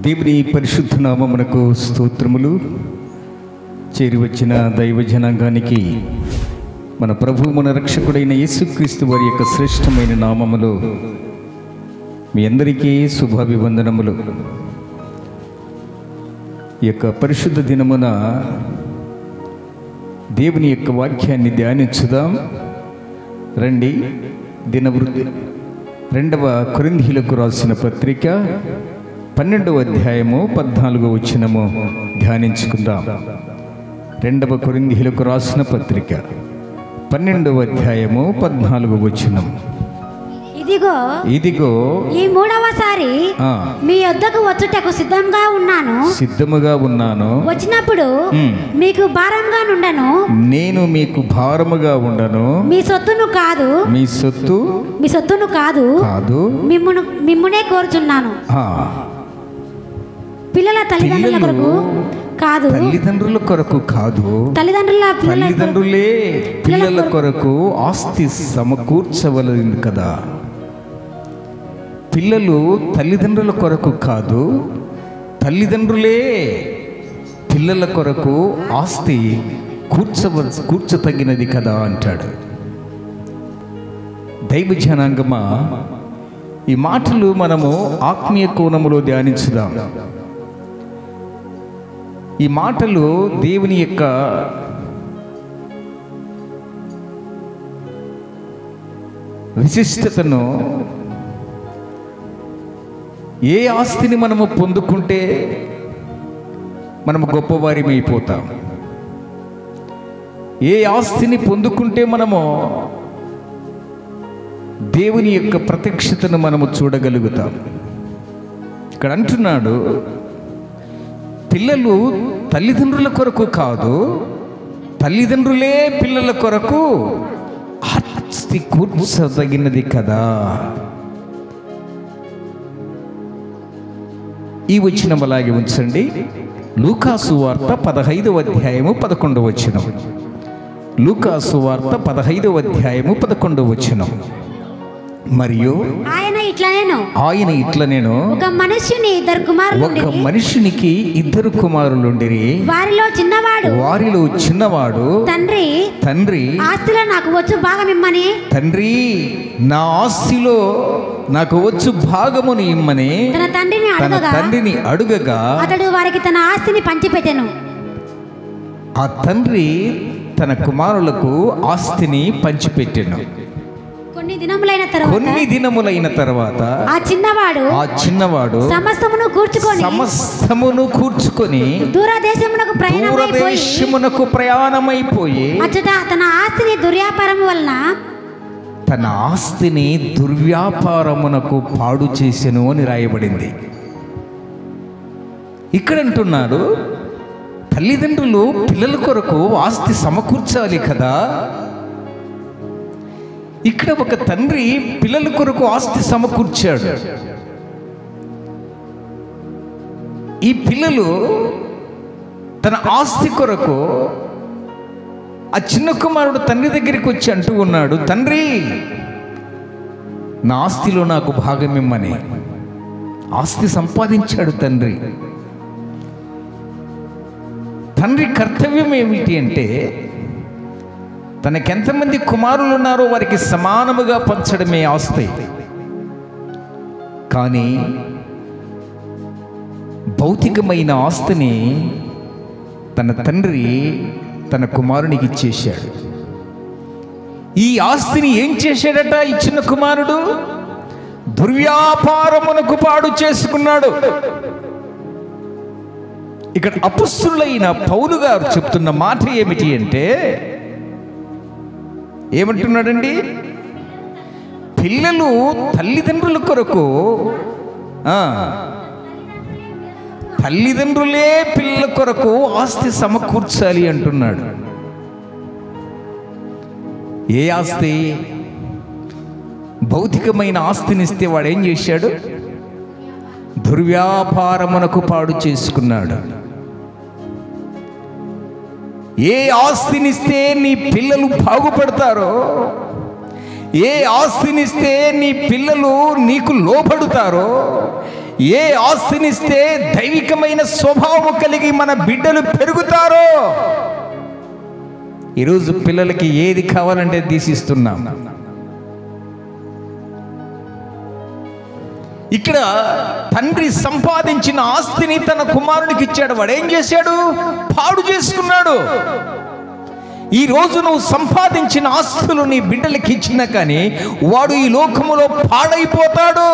దేవుని పరిశుద్ధ నామమునకు స్తోత్రములు. చేరి వచ్చిన దైవ జనాంగానికి మన ప్రభు మన రక్షకుడైన యేసుక్రీస్తు వారి యొక్క శ్రేష్టమైన నామములో మీ అందరికీ శుభాభివందనములు. ఈ యొక్క పరిశుద్ధ దినమున దేవుని యొక్క వాక్యాన్ని ధ్యానించుదాం రండి. దినవృత్తి 2వ కొరింథీయులకు రాసిన పత్రిక 12వ అధ్యాయము 14వ వచనము ధ్యానించుకుందాం. 2వ కొరింథీయులకు రాసిన పత్రిక 12వ అధ్యాయము 14వ వచనం. ఇదిగో ఈ మూడవసారి మీ యొద్దకు వచ్చుటకు సిద్ధముగా ఉన్నాను. వచ్చినప్పుడు మీకు భారంగా నుండను. నేను మీకు భారముగా ఉండను. మీ సొత్తును కాదు మిమ్మునే కోరుచున్నాను. పిల్లల తల్లిదండ్రుల కొరకు కాదు, తల్లిదండ్రులే పిల్లల కొరకు ఆస్తి సమకూర్చవలసింది కదా. పిల్లలు తల్లిదండ్రుల కొరకు కాదు, తల్లిదండ్రులే పిల్లల కొరకు ఆస్తి కూర్చతగినది కదా అంటాడు. దైవ జనాంగమా, ఈ మాటలు మనము ఆత్మీయ కోణములో ధ్యానించుదాం. ఈ మాటలు దేవుని యొక్క విశిష్టతను, ఏ ఆస్తిని మనము పొందుకుంటే మనము గొప్పవారిమైపోతాం, ఏ ఆస్తిని పొందుకుంటే మనము దేవుని యొక్క ప్రత్యక్షతను మనము చూడగలుగుతాం. ఇక్కడ అంటున్నాడు, పిల్లలు తల్లిదండ్రుల కొరకు కాదు, తల్లిదండ్రులే పిల్లల కొరకు ఆస్తి కూర్చదగినది కదా. ఈ వచనం అలాగే ఉంచండి. లూకాసు వార్త 15వ అధ్యాయము 11వ వచనం. లూకాసు వార్త 15వ అధ్యాయము 11వ వచనం. మరియు ఆయన ఇట్లా నేను ఒక మనుషునికి ఇద్దరు కుమారులుండిరి. వారిలో చిన్నవాడు తండ్రి ఆస్తిలో నాకు వచ్చు భాగం ఇమ్మని, తండ్రి నా ఆస్తిలో నాకు వచ్చు భాగమును ఇమ్మని తన తండ్రిని అడుగగా అతడు వారికి తన ఆస్తిని పంచిపెట్టెను. ఆ తండ్రి తన కుమారులకు ఆస్తిని పంచిపెట్టెను. కొన్ని దినములైన తర్వాత ఆ చిన్నవాడు సమస్తమును కూర్చుకొని దూరదేశమునకు ప్రయాణమైపోయి తన ఆస్తిని దుర్వ్యాపారమునకు పాడు చేసెను అని రాయబడింది. ఇక్కడ అంటున్నాడు, తల్లిదండ్రులు పిల్లల కొరకు ఆస్తి సమకూర్చాలి కదా. ఇక్కడ ఒక తండ్రి పిల్లల కొరకు ఆస్తి సమకూర్చాడు. ఈ పిల్లలు తన ఆస్తి కొరకు ఆ చిన్న కుమారుడు తండ్రి దగ్గరికి వచ్చి అంటూ ఉన్నాడు, తండ్రి నా ఆస్తిలో నాకు భాగం ఇమ్మని. ఆస్తి సంపాదించాడు తండ్రి. తండ్రి కర్తవ్యం ఏమిటి అంటే, తనకెంతమంది కుమారులు ఉన్నారో వారికి సమానముగా పంచడమే ఆస్తి. కానీ భౌతికమైన ఆస్తిని తన తండ్రి తన కుమారునికి ఇచ్చేశాడు. ఈ ఆస్తిని ఏం చేశాడట ఈ చిన్న కుమారుడు? దుర్వ్యాపారమునకు పాడు చేసుకున్నాడు. ఇక్కడ అపొస్తలుడైన పౌలు గారు చెప్తున్న మాట ఏమిటి అంటే, ఏమంటున్నాడండి? పిల్లలు తల్లిదండ్రుల కొరకు, తల్లిదండ్రులే పిల్లల కొరకు ఆస్తి సమకూర్చాలి అంటున్నాడు. ఏ ఆస్తి? భౌతికమైన ఆస్తినిస్తే వాడు ఏం చేశాడు? దుర్వ్యాపారమునకు పాడు చేసుకున్నాడు. ఏ ఆస్తినిస్తే నీ పిల్లలు బాగుపడతారో, ఏ ఆస్తినిస్తే నీ పిల్లలు నీకు లోబడతారో, ఏ ఆస్తినిస్తే దైవికమైన స్వభావం కలిగి మన బిడ్డలు పెరుగుతారో. ఈరోజు పిల్లలకి ఏది కావాలంటే తీసిస్తున్నాం. ఇక్కడ తండ్రి సంపాదించిన ఆస్తిని తన కుమారునికి ఇచ్చాడు. వాడు ఏం చేశాడు? పాడు చేసుకున్నాడు. ఈ రోజు నువ్వు సంపాదించిన ఆస్తులు నీ బిడ్డలకి ఇచ్చినా కానీ వాడు ఈ లోకములో పాడైపోతాడు,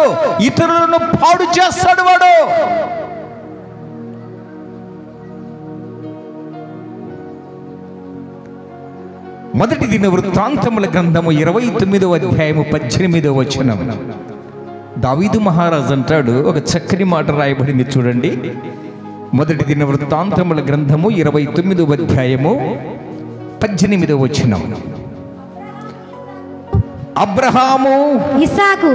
ఇతరులను పాడు చేస్తాడు వాడు. మొదటి దినవృత్తాంతముల గ్రంథము 29వ అధ్యాయము 18వ వచనం. దావీదు మహారాజు అంటాడు, ఒక చక్కని మాట రాయబడింది చూడండి. మొదటి దినవృత్తాంతముల గ్రంథము 29వ అధ్యాయము 18వ వచనం. అబ్రహాము, ఇస్సాకు,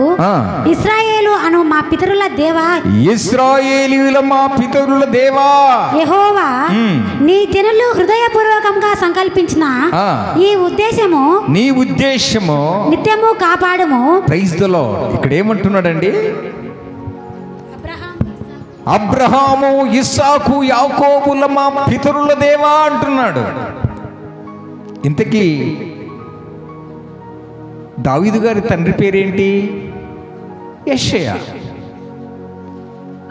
ఇశ్రాయేలు అను మా పితరుల దేవా, ఇశ్రాయేలీయుల మా పితరుల దేవా యెహోవా, నీ జనులు హృదయపూర్వకంగా సంకల్పించిన ఈ ఉద్దేశము, నీ ఉద్దేశము నిత్యము కాపాడము. Praise the lord. ఇక్కడ ఏమంటున్నాడండి? అబ్రహాము, ఇస్సాకు, యాకోబుల మా పితరుల దేవా అంటున్నాడు. ఇంతకీ దావీదు గారి తండ్రి పేరేంటి? యెషయా.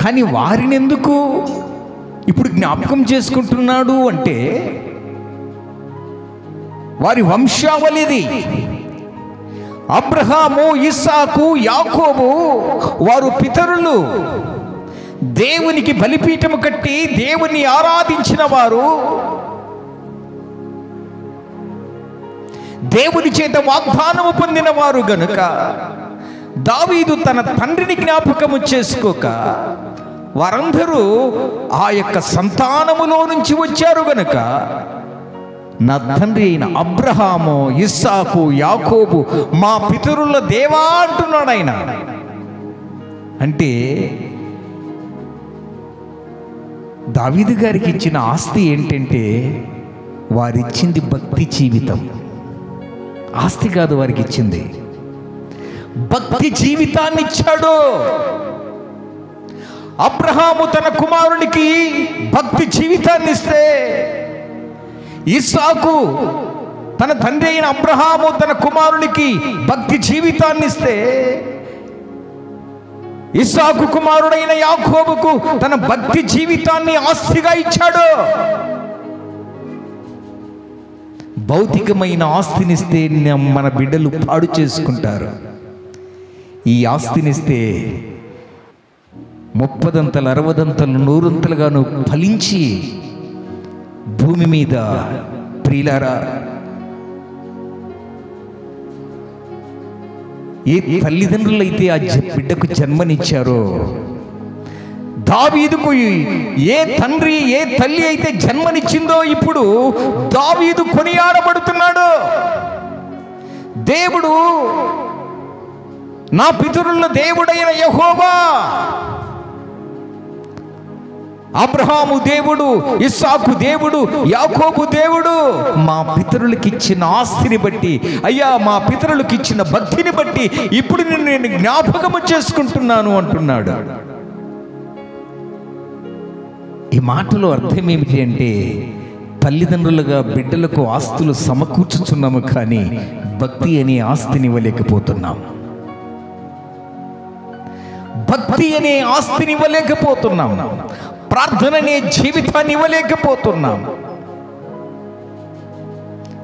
కానీ వారిని ఎందుకు ఇప్పుడు జ్ఞాపకం చేసుకుంటున్నాడు అంటే వారి వంశావళిది. అబ్రహాము, ఇస్సాకు, యాకోబు వారు పితరులు. దేవునికి బలిపీఠము కట్టి దేవుని ఆరాధించిన వారు, దేవుని చేత వాగ్దానము పొందిన వారు గనుక దావీదు తన తండ్రిని జ్ఞాపకము చేసుకోక వారందరూ ఆ యొక్క సంతానములో నుంచి వచ్చారు గనుక నా తండ్రి అయిన అబ్రహాము, ఇస్సాకు, యాకోబు మా పితరుల దేవా అంటున్నాడు ఆయన. అంటే దావీదు గారికి ఇచ్చిన ఆస్తి ఏంటంటే వారిచ్చింది భక్తి జీవితం. ఆస్తి కాదు వారికి ఇచ్చింది, భక్తి జీవితాన్ని ఇచ్చాడు. అబ్రహాము తన కుమారునికి భక్తి జీవితాన్ని ఇస్తే, ఇస్సాకు తన తండ్రి అయిన అబ్రహాము తన కుమారునికి భక్తి జీవితాన్ని ఇస్తే, ఇస్సాకు కుమారుడైన యాకోబుకు తన భక్తి జీవితాన్ని ఆస్తిగా ఇచ్చాడు. భౌతికమైన ఆస్తినిస్తే మన బిడ్డలు పాడు చేసుకుంటారు. ఈ ఆస్తినిస్తే 30ంతలు 60ంతలు 100ంతలుగాను ఫలించి భూమి మీద, ప్రియులారా, ఏ తల్లిదండ్రులైతే ఆ బిడ్డకు జన్మనిచ్చారో, దావీదుకు ఏ తండ్రి ఏ తల్లి అయితే జన్మనిచ్చిందో ఇప్పుడు దావీదు కొనియాడబడుతున్నాడు. దేవుడు నా పితరుల దేవుడైన యెహోవా, అబ్రహాము దేవుడు, ఇస్సాకు దేవుడు, యాకోబు దేవుడు. మా పితరులకు ఇచ్చిన ఆస్తిని బట్టి, అయ్యా మా పితరులకు ఇచ్చిన భక్తిని బట్టి ఇప్పుడు నేను జ్ఞాపకము చేసుకుంటున్నాను అంటున్నాడు. ఈ మాటలో అర్థం ఏమిటి అంటే, తల్లిదండ్రులుగా బిడ్డలకు ఆస్తులు సమకూర్చుచున్నాము కానీ భక్తి అనే ఆస్తిని ఇవ్వలేకపోతున్నాం. భక్తి అనే ఆస్తిని ఇవ్వలేకపోతున్నాం. ప్రార్థన అనే జీవితాన్ని ఇవ్వలేకపోతున్నాం.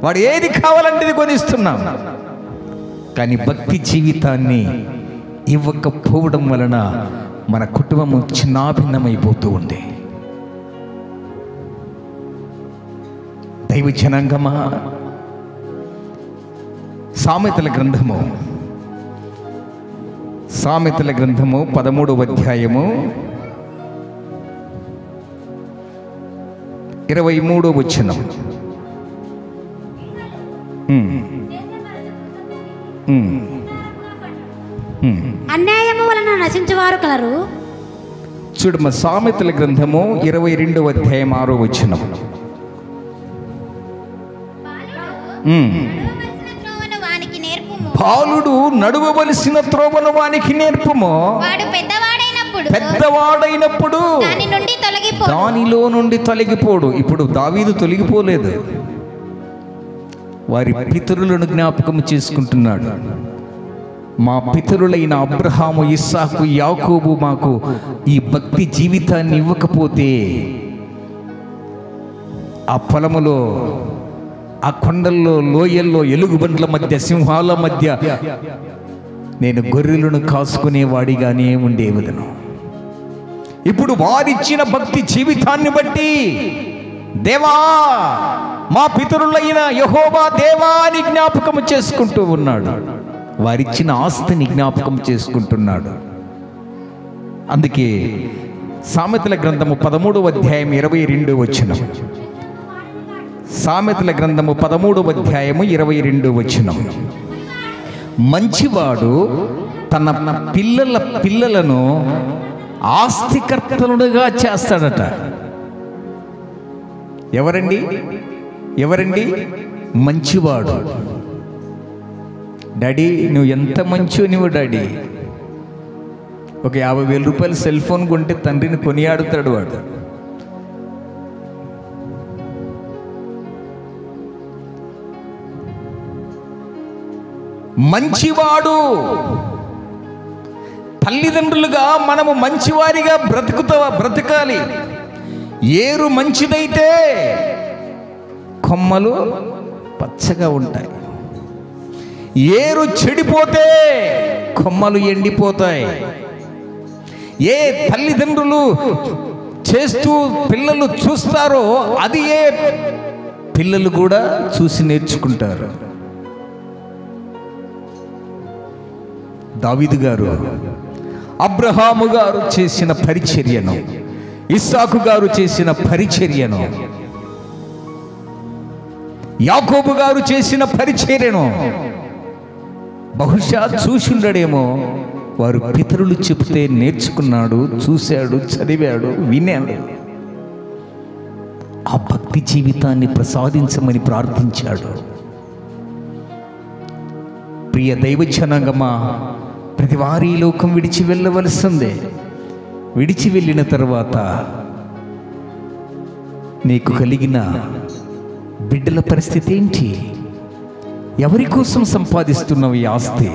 వాడు ఏది కావాలంటే ఇది కొనిస్తున్నాం, కానీ భక్తి జీవితాన్ని ఇవ్వకపోవడం వలన మన కుటుంబం చిన్నాభిన్నమైపోతూ ఉంది. దైవ జనాంగమా, సామెతల గ్రంథము 13వ అధ్యాయము 23వ వచనం. అన్యాయము వలన నశించువారు కలరు. చూడమ్మ, సామెతల గ్రంథము 22వ అధ్యాయం 6వ వచనం. బాలుడు నడువవలసిన త్రోవను వానికి నేర్పుము. వాడు పెద్దవాడైనప్పుడు పెద్దవాడైనప్పుడు దానిలో నుండి తొలగిపోడు. ఇప్పుడు దావీదు తొలగిపోలేదు, వారి పితరులను జ్ఞాపకం చేసుకుంటున్నాడు. మా పితరులైన అబ్రహాము, ఇస్సాకు, యాకోబు మాకు ఈ భక్తి జీవితాన్ని ఇవ్వకపోతే ఆ పొలములో, ఆ కొండల్లో, లోయల్లో, ఎలుగుబండ్ల మధ్య, సింహాల మధ్య నేను గొర్రెలను కాసుకునేవాడిగానే ఉండేవదను. ఇప్పుడు వారిచ్చిన భక్తి జీవితాన్ని బట్టి దేవా, మా పితరులైన యెహోవా దేవా అని జ్ఞాపకం చేసుకుంటూ ఉన్నాడు. వారిచ్చిన ఆస్తిని జ్ఞాపకం చేసుకుంటున్నాడు. అందుకే సామెతల గ్రంథము 13వ అధ్యాయం 22వ వచనం, సామెతల గ్రంథము 13వ అధ్యాయము 22వ వచనం, మంచివాడు తన పిల్లల పిల్లలను ఆస్తికర్తలుగా చేస్తాడట. ఎవరండి? మంచివాడు. డాడీ నువ్వు ఎంత మంచివు నువ్వు డాడీ. ఒక 50,000 రూపాయలు సెల్ ఫోన్ కొంటే తండ్రిని కొనియాడుతాడు వాడు. మంచివాడు. తల్లిదండ్రులుగా మనము మంచివారిగా బ్రతకాలి. ఏరు మంచిదైతే కొమ్మలు పచ్చగా ఉంటాయి, ఏరు చెడిపోతే కొమ్మలు ఎండిపోతాయి. ఏ తల్లిదండ్రులు చేస్తూ పిల్లలు చూస్తారో అది ఏ పిల్లలు కూడా చూసి నేర్చుకుంటారు. దావీదు గారు అబ్రహాము గారు చేసిన పరిచర్యను, ఇస్సాకు గారు చేసిన పరిచర్యను, యాకోబు గారు చేసిన పరిచర్యను బహుశా చూసిండడేమో. వారు పితరులు చెప్తే నేర్చుకున్నాడు, చూశాడు, చదివాడు, విన్నాడు. ఆ భక్తి జీవితాన్ని ప్రసాదించమని ప్రార్థించాడు. ప్రియ దైవజనాంగమా, ప్రతి వారి లోకం విడిచి వెళ్ళవలసిందే. విడిచి వెళ్ళిన తర్వాత నీకు కలిగిన బిడ్డల పరిస్థితి ఏంటి? ఎవరి కోసం సంపాదిస్తున్నావు ఈ ఆస్తి?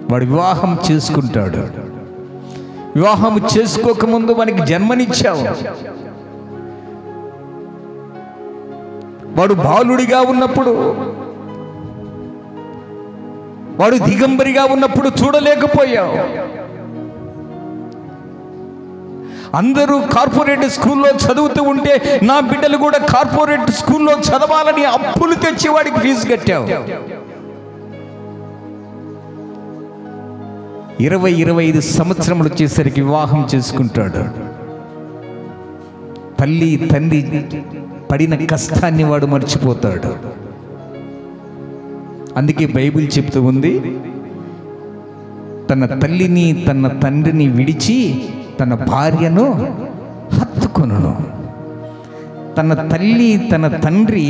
వాడు వివాహం చేసుకుంటాడు. వివాహం చేసుకోకముందు వానికి జన్మనిచ్చావు. వాడు బాలుడిగా ఉన్నప్పుడు, వాడు దిగంబరిగా ఉన్నప్పుడు చూడలేకపోయావు. అందరూ కార్పొరేట్ స్కూల్లో చదువుతూ ఉంటే నా బిడ్డలు కూడా కార్పొరేట్ స్కూల్లో చదవాలని అప్పులు తెచ్చి వాడికి ఫీజు కట్టావు. 20-25 సంవత్సరములు వచ్చేసరికి వివాహం చేసుకుంటాడు. తల్లి తండ్రి పడిన కష్టాన్ని వాడు మర్చిపోతాడు. అందుకే బైబిల్ చెప్తూ ఉంది, తన తల్లిని తన తండ్రిని విడిచి తన భార్యను హత్తుకొనును. తన తల్లి తన తండ్రి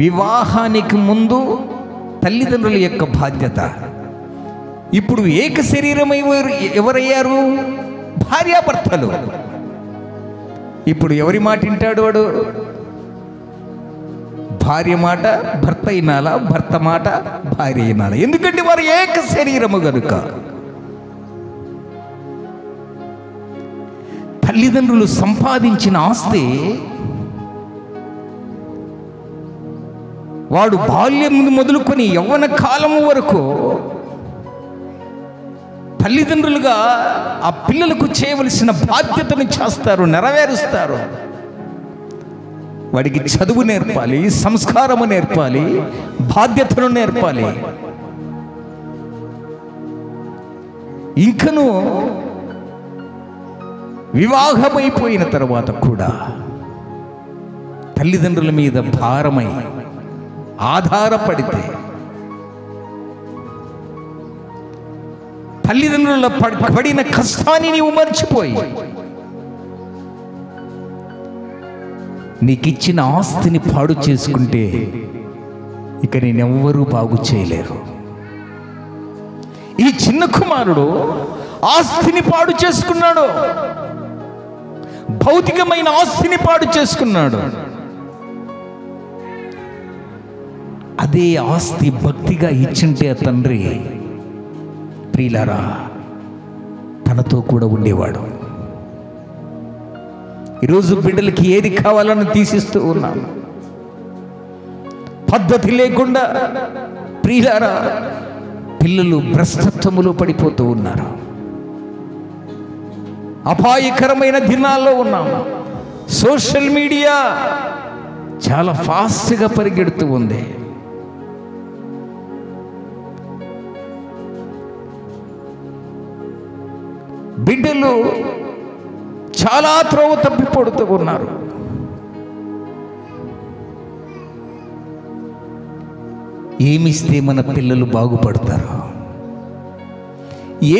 వివాహానికి ముందు తల్లిదండ్రుల యొక్క బాధ్యత. ఇప్పుడు ఏక శరీరమై ఎవరయ్యారు? భార్యాభర్తలు. ఇప్పుడు ఎవరి మాట వింటాడు వాడు? భార్య మాట భర్త అయినాలా, భర్త మాట భార్య అయినాలా? ఎందుకంటే వారు ఏక శరీరము గనుక. తల్లిదండ్రులు సంపాదించిన ఆస్తి వాడు బాల్యం మొదలుకొని యవ్వన కాలము వరకు తల్లిదండ్రులుగా ఆ పిల్లలకు చేయవలసిన బాధ్యతను చేస్తారు, నెరవేరుస్తారు. వాడికి చదువు నేర్పాలి, సంస్కారము నేర్పాలి, బాధ్యతను నేర్పాలి. ఇంకను వివాహమైపోయిన తర్వాత కూడా తల్లిదండ్రుల మీద భారమై ఆధారపడితే, తల్లిదండ్రుల పడిన కష్టాన్ని నీవు మర్చిపోయి నీకిచ్చిన ఆస్తిని పాడు చేసుకుంటే ఇక నేనెవ్వరూ బాగు చేయలేరు. ఈ చిన్న కుమారుడు ఆస్తిని పాడు చేసుకున్నాడు, భౌతికమైన ఆస్తిని పాడు చేసుకున్నాడు. అదే ఆస్తి భక్తిగా ఇచ్చింటే ఆ తండ్రి ప్రియులారా తనతో కూడా ఉండేవాడు. ఈరోజు బిడ్డలకి ఏది కావాలని తీసిస్తూ ఉన్నాను. పద్ధతి లేకుండా ప్రియులారా పిల్లలు భ్రష్టత్వములో పడిపోతూ ఉన్నారు. అపాయకరమైన దినాల్లో ఉన్నాము. సోషల్ మీడియా చాలా ఫాస్ట్గా పరిగెడుతూ ఉంది. బిడ్డలు చాలా త్రోవ తప్పిపడుతూ ఉన్నారు. ఏమిస్తే మన పిల్లలు బాగుపడతారు?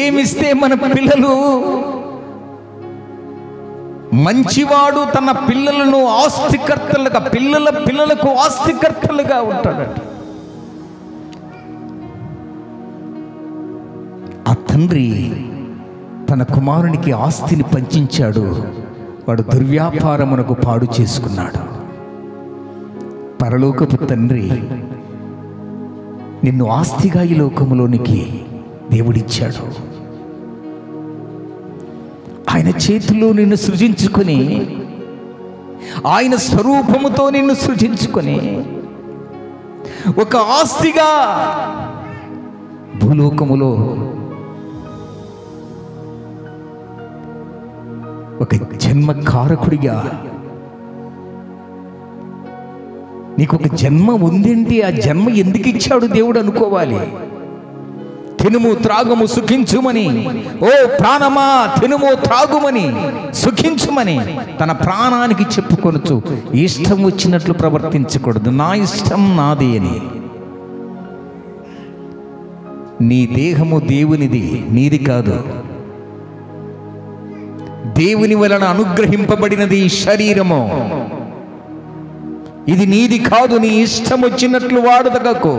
ఏమిస్తే మన పిల్లలు మంచివాడు తన పిల్లలను ఆస్తికర్తలుగా, పిల్లలకు ఆస్తికర్తలుగా ఉంటాడట. ఆ తండ్రి తన కుమారునికి ఆస్తిని పంచించాడు. వాడు దుర్వ్యాపారమునకు పాడు చేసుకున్నాడు. పరలోకపు తండ్రి నిన్ను ఆస్తిగా ఈ లోకములోనికి దేవుడిచ్చాడు. ఆయన చేతిలో నిన్ను సృజించుకొని, ఆయన స్వరూపముతో నిన్ను సృజించుకొని ఒక ఆస్తిగా భూలోకములో ఒక జన్మ కారకుడిగా, నీకు ఒక జన్మ ఉందంటే ఆ జన్మ ఎందుకు ఇచ్చాడు దేవుడు అనుకోవాలి. తినుము త్రాగుము సుఖించుమని, ఓ ప్రాణమా తినుము త్రాగుమని సుఖించుమని తన ప్రాణానికి చెప్పుకొనొచ్చు. ఇష్టం వచ్చినట్లు ప్రవర్తించకూడదు, నా ఇష్టం నాది అని. నీ దేహము దేవునిది, నీది కాదు. దేవుని వలన అనుగ్రహింపబడినది ఈ శరీరము. ఇది నీది కాదు. నీ ఇష్టం వచ్చినట్లు వాడదగకు,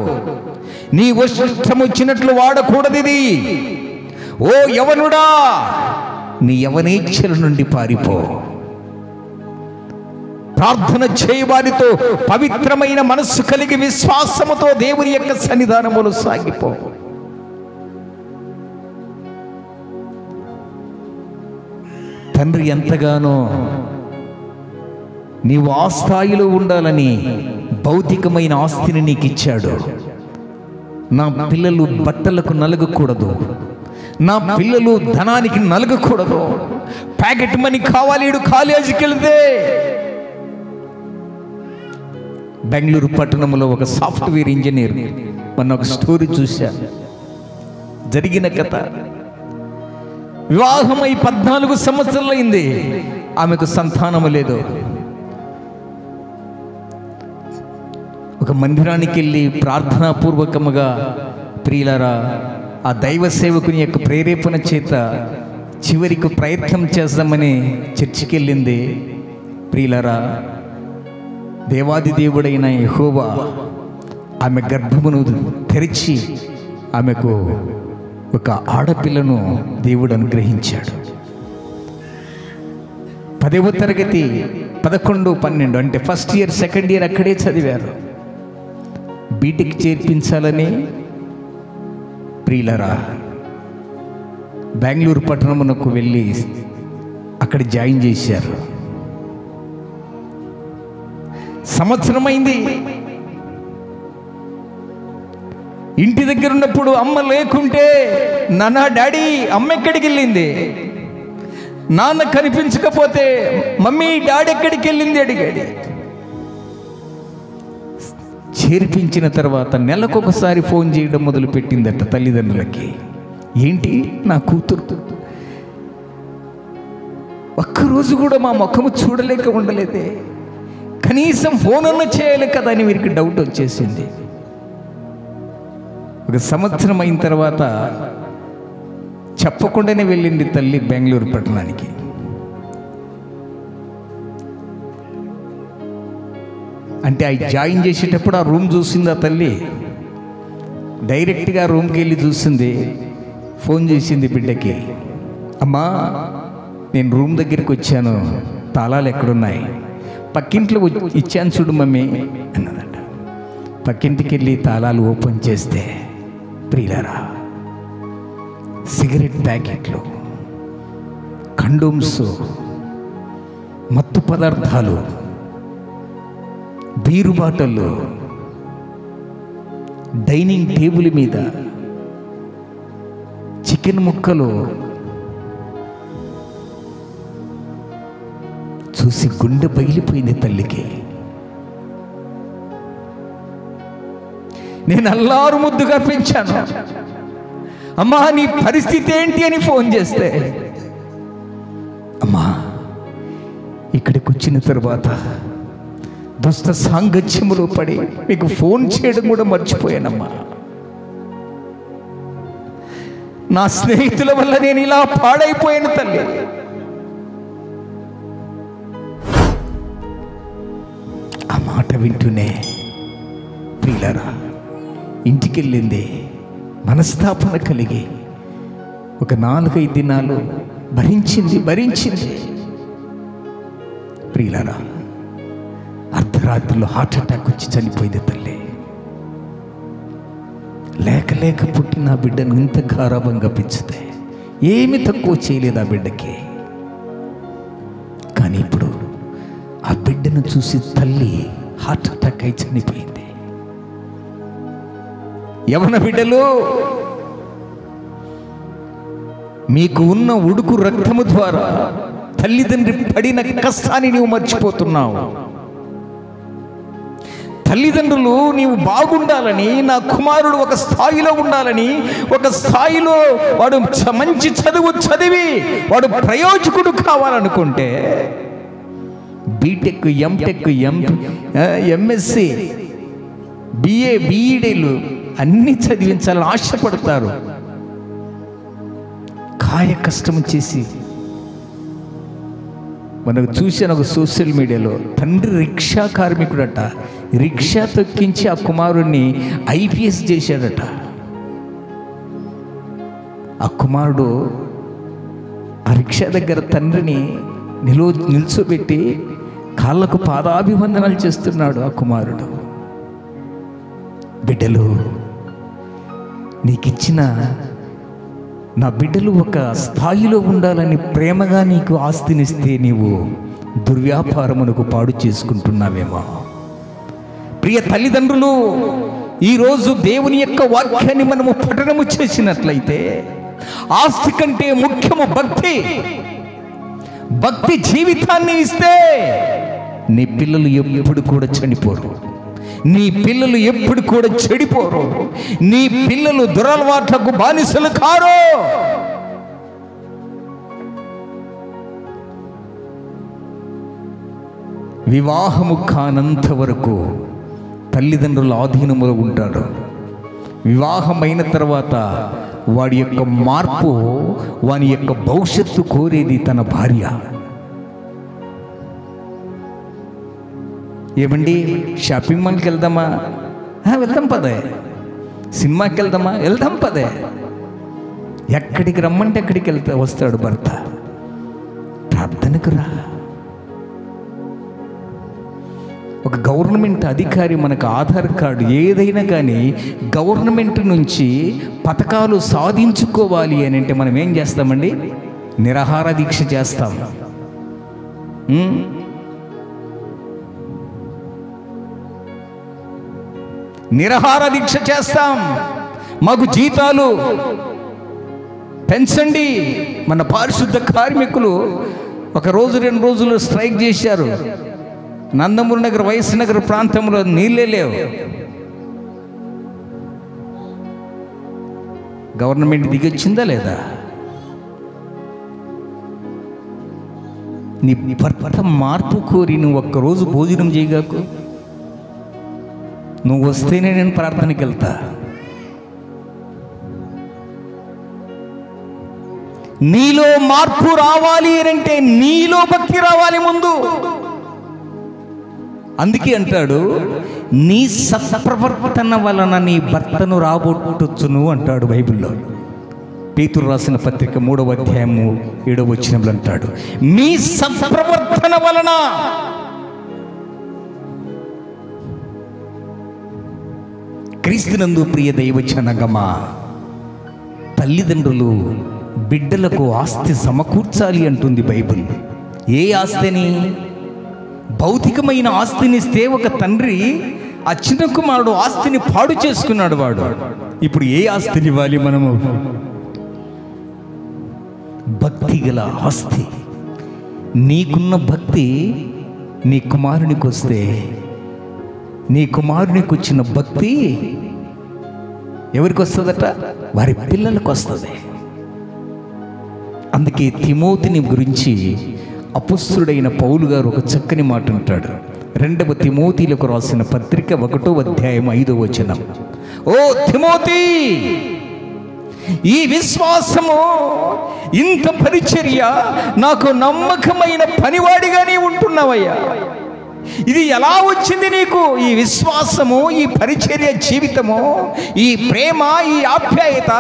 నీ ఇష్టం వచ్చినట్లు వాడకూడదు ఇది. ఓ యవనుడా, నీ యవనేచ్ఛల నుండి పారిపో. ప్రార్థన చేయవారితో పవిత్రమైన మనస్సు కలిగి విశ్వాసముతో దేవుని యొక్క సన్నిధానములో సాగిపో. తండ్రి ఎంతగానో నీవు ఆ స్థాయిలో ఉండాలని భౌతికమైన ఆస్తిని నీకు ఇచ్చాడు. నా పిల్లలు బట్టలకు నలగకూడదు, నా పిల్లలు ధనానికి నలగకూడదు. ప్యాకెట్ మనీ కావాలి. కాలేజీకి వెళ్తే బెంగళూరు పట్టణంలో ఒక సాఫ్ట్వేర్ ఇంజనీర్ మొన్న ఒక స్టోరీ చూశా. జరిగిన కథ. వివాహమై 14 సంవత్సరాలు అయింది. ఆమెకు సంతానము లేదు. ఒక మందిరానికి వెళ్ళి ప్రార్థనాపూర్వకముగా ప్రియులారా ఆ దైవ సేవకుని యొక్క ప్రేరేపణ చేత చివరికి ప్రయత్నం చేద్దామని చర్చికి వెళ్ళింది. ప్రియులారా దేవాది దేవుడైన యెహోవా ఆమె గర్భమును తెరిచి ఆమెకు ఒక ఆడపిల్లను దేవుడు అనుగ్రహించాడు. 10వ తరగతి 11, 12 అంటే ఫస్ట్ ఇయర్ సెకండ్ ఇయర్ అక్కడే చదివారు. బీటెక్ చేర్పించాలని ప్రియులరా బెంగళూరు పట్టణమునకు వెళ్ళి అక్కడ జాయిన్ చేశారు. సంవత్సరమైంది. ఇంటి దగ్గర ఉన్నప్పుడు అమ్మ లేకుంటే నాన్న డాడీ అమ్మ ఎక్కడికి వెళ్ళింది, నాన్న కనిపించకపోతే మమ్మీ డాడీ ఎక్కడికి వెళ్ళింది అడిగాడు. చేర్పించిన తర్వాత నెలకొకసారి ఫోన్ చేయడం మొదలుపెట్టిందట తల్లిదండ్రులకి. ఏంటి నా కూతురు ఒక్కరోజు కూడా మా ముఖము చూడలేక ఉండలేదే, కనీసం ఫోన్ అన్న చేయాలి కదా అని వీరికి డౌట్ వచ్చేసింది. ఒక సంవత్సరం అయిన తర్వాత చెప్పకుండానే వెళ్ళింది తల్లి బెంగళూరు పట్టణానికి. అంటే ఆ జాయిన్ చేసేటప్పుడు ఆ రూమ్ చూసింది ఆ తల్లి. డైరెక్ట్గా రూమ్కి వెళ్ళి చూసింది, ఫోన్ చేసింది బిడ్డకి, అమ్మా, నేను రూమ్ దగ్గరికి వచ్చాను, తాళాలు ఎక్కడున్నాయి? పక్కింట్లో ఇచ్చాను చూడు మమ్మీ అన్నదట. పక్కింటికి వెళ్ళి తాళాలు ఓపెన్ చేస్తే ప్రియులారా, సిగరెట్ ప్యాకెట్లు, కండోమ్స్, మత్తు పదార్థాలు, బీరు బాటలు, డైనింగ్ టేబుల్ మీద చికెన్ ముక్కలు చూసి గుండె పగిలిపోయింది తల్లికి. నేను అల్లారు ముద్దుగా పెంచాను. అమ్మా, నీ పరిస్థితి ఏంటి అని ఫోన్ చేస్తే, అమ్మా ఇక్కడికి వచ్చిన తర్వాత దుష్ట సాంగత్యములో పడి మీకు ఫోన్ చేయడం కూడా మర్చిపోయానమ్మా. నా స్నేహితుల వల్ల నేను ఇలా పాడైపోయాను తల్లి. ఆ మాట వింటూనే ప్రియులారా, ఇంటికెళ్ళింది మనస్తాపన కలిగి ఒక 4-5 దినాలు భరించింది. ప్రియులారా, అర్ధరాత్రిలో హార్ట్ అటాక్ వచ్చి చనిపోయింది తల్లి. లేక పుట్టిన ఆ బిడ్డను ఇంత గారాభంగా పెంచితే ఏమి తక్కువ చేయలేదు ఆ బిడ్డకి. కానీ ఇప్పుడు ఆ బిడ్డను చూసి తల్లి హార్ట్ అటాక్ అయి చనిపోయింది. యవన బిడ్డలు, మీకు ఉన్న ఉడుకు రక్తము ద్వారా తల్లిదండ్రి పడిన కష్టాన్ని నీవు మర్చిపోతున్నావు. తల్లిదండ్రులు నీవు బాగుండాలని, నా కుమారుడు ఒక స్థాయిలో ఉండాలని, ఒక స్థాయిలో వాడు మంచి చదువు చదివి వాడు ప్రయోజకుడు కావాలనుకుంటే బీటెక్, ఎంటెక్, ఎంఎస్సి, బిఏ, బిఈడీలు అన్నీ చదివించాలని ఆశపడతారు. కాయ కష్టం చేసి మనకు చూసిన ఒక సోషల్ మీడియాలో తండ్రి రిక్షా కార్మికుడట, రిక్షా తొక్కించి ఆ కుమారుడిని ఐపీఎస్ చేశాడట. ఆ కుమారుడు ఆ రిక్షా దగ్గర తండ్రిని నిల్చోబెట్టి కాళ్ళకు పాదాభివందనాలు చేస్తున్నాడు ఆ కుమారుడు. బిడ్డలు, నీకిచ్చిన నా బిడ్డలు ఒక స్థాయిలో ఉండాలని ప్రేమగా నీకు ఆస్తినిస్తే నీవు దుర్వ్యాపారమునకు పాడు చేసుకుంటున్నావేమో. ప్రియ తల్లిదండ్రులు, ఈరోజు దేవుని యొక్క వాక్యాన్ని మనము పఠనము చేసినట్లయితే ఆస్తి కంటే ముఖ్యము భక్తి. భక్తి జీవితాన్ని ఇస్తే నీ పిల్లలు ఎప్పుడు కూడా చనిపోరు, నీ పిల్లలు ఎప్పుడు కూడా చెడిపోరు, నీ పిల్లలు దురలవాట్లకు బానిసలు కారు. వివాహము కానంత వరకు తల్లిదండ్రుల ఆధీనములో ఉంటాడు. వివాహమైన తర్వాత వాడి యొక్క మార్పు, వాని యొక్క భవిష్యత్తు కోరేది తన భార్య. ఏమండి, షాపింగ్ మాల్కి వెళ్దామా? వెళ్దాం పదే. సినిమాకి వెళ్దామా? వెళ్దాం పదే. ఎక్కడికి రమ్మంటే ఎక్కడికి వస్తాడు భర్త. ప్రార్థనకు రా. ఒక గవర్నమెంట్ అధికారి మనకు ఆధార్ కార్డు ఏదైనా కానీ గవర్నమెంట్ నుంచి పథకాలు సాధించుకోవాలి అని అంటే మనం ఏం చేస్తామండి? నిరాహార దీక్ష చేస్తాం. నిరాహార దీక్ష చేస్తాం. మాకు జీతాలు పెంచండి. మన పారిశుద్ధ కార్మికులు 1 రోజు 2 రోజులు స్ట్రైక్ చేశారు. నందమూరి నగర్, వైఎస్ నగర్ ప్రాంతంలో నీళ్ళే లేవు. గవర్నమెంట్ దిగొచ్చిందా లేదా? నీ భర్త మార్పు కోరి నువ్వు 1 రోజు భోజనం చేయగాకు. నువ్వు వస్తేనే నేను ప్రార్థనకి వెళ్తా. నీలో మార్పు రావాలి అంటే నీలో భక్తి రావాలి ముందు. అందుకే అంటాడు, నీ సత్ప్రవర్తన వలన నీ భర్తను రాబొట్టుచును అంటాడు బైబిల్లో. పేతురు రాసిన పత్రిక 3వ అధ్యాయము 7వ వచనంలో అంటాడు, మీ సత్ప్రవర్తన వలన క్రీస్తునందు ప్రియ దైవజనగమా, తల్లిదండ్రులు బిడ్డలకు ఆస్తి సమకూర్చాలి అంటుంది బైబిల్. ఏ ఆస్తిని? భౌతికమైన ఆస్తిని ఇస్తే ఒక తండ్రి ఆ చిన్న కుమారుడు ఆస్తిని పాడు చేసుకున్నాడు. వాడు ఇప్పుడు ఏ ఆస్తిని ఇవ్వాలి మనము? భక్తి గల ఆస్తి. నీకున్న భక్తి నీ కుమారునికి వస్తే, నీ కుమారునికి వచ్చిన భక్తి ఎవరికి వస్తుందట? వారి పిల్లలకు వస్తుంది. అందుకే తిమోతిని గురించి అపుస్తుడైన పౌలు గారు ఒక చక్కని మాట అంటాడు. 2వ తిమోతిలకు రాసిన పత్రిక 1వ అధ్యాయం 5వ వచనం, ఓ తిమోతి, ఈ విశ్వాసము, ఇంత పరిచర్య నాకు నమ్మకమైన పనివాడిగానే ఉంటున్నావయ్యా. ఇది ఎలా వచ్చింది నీకు? ఈ విశ్వాసము, ఈ పరిచర్య జీవితము, ఈ ప్రేమ, ఈ ఆప్యాయత,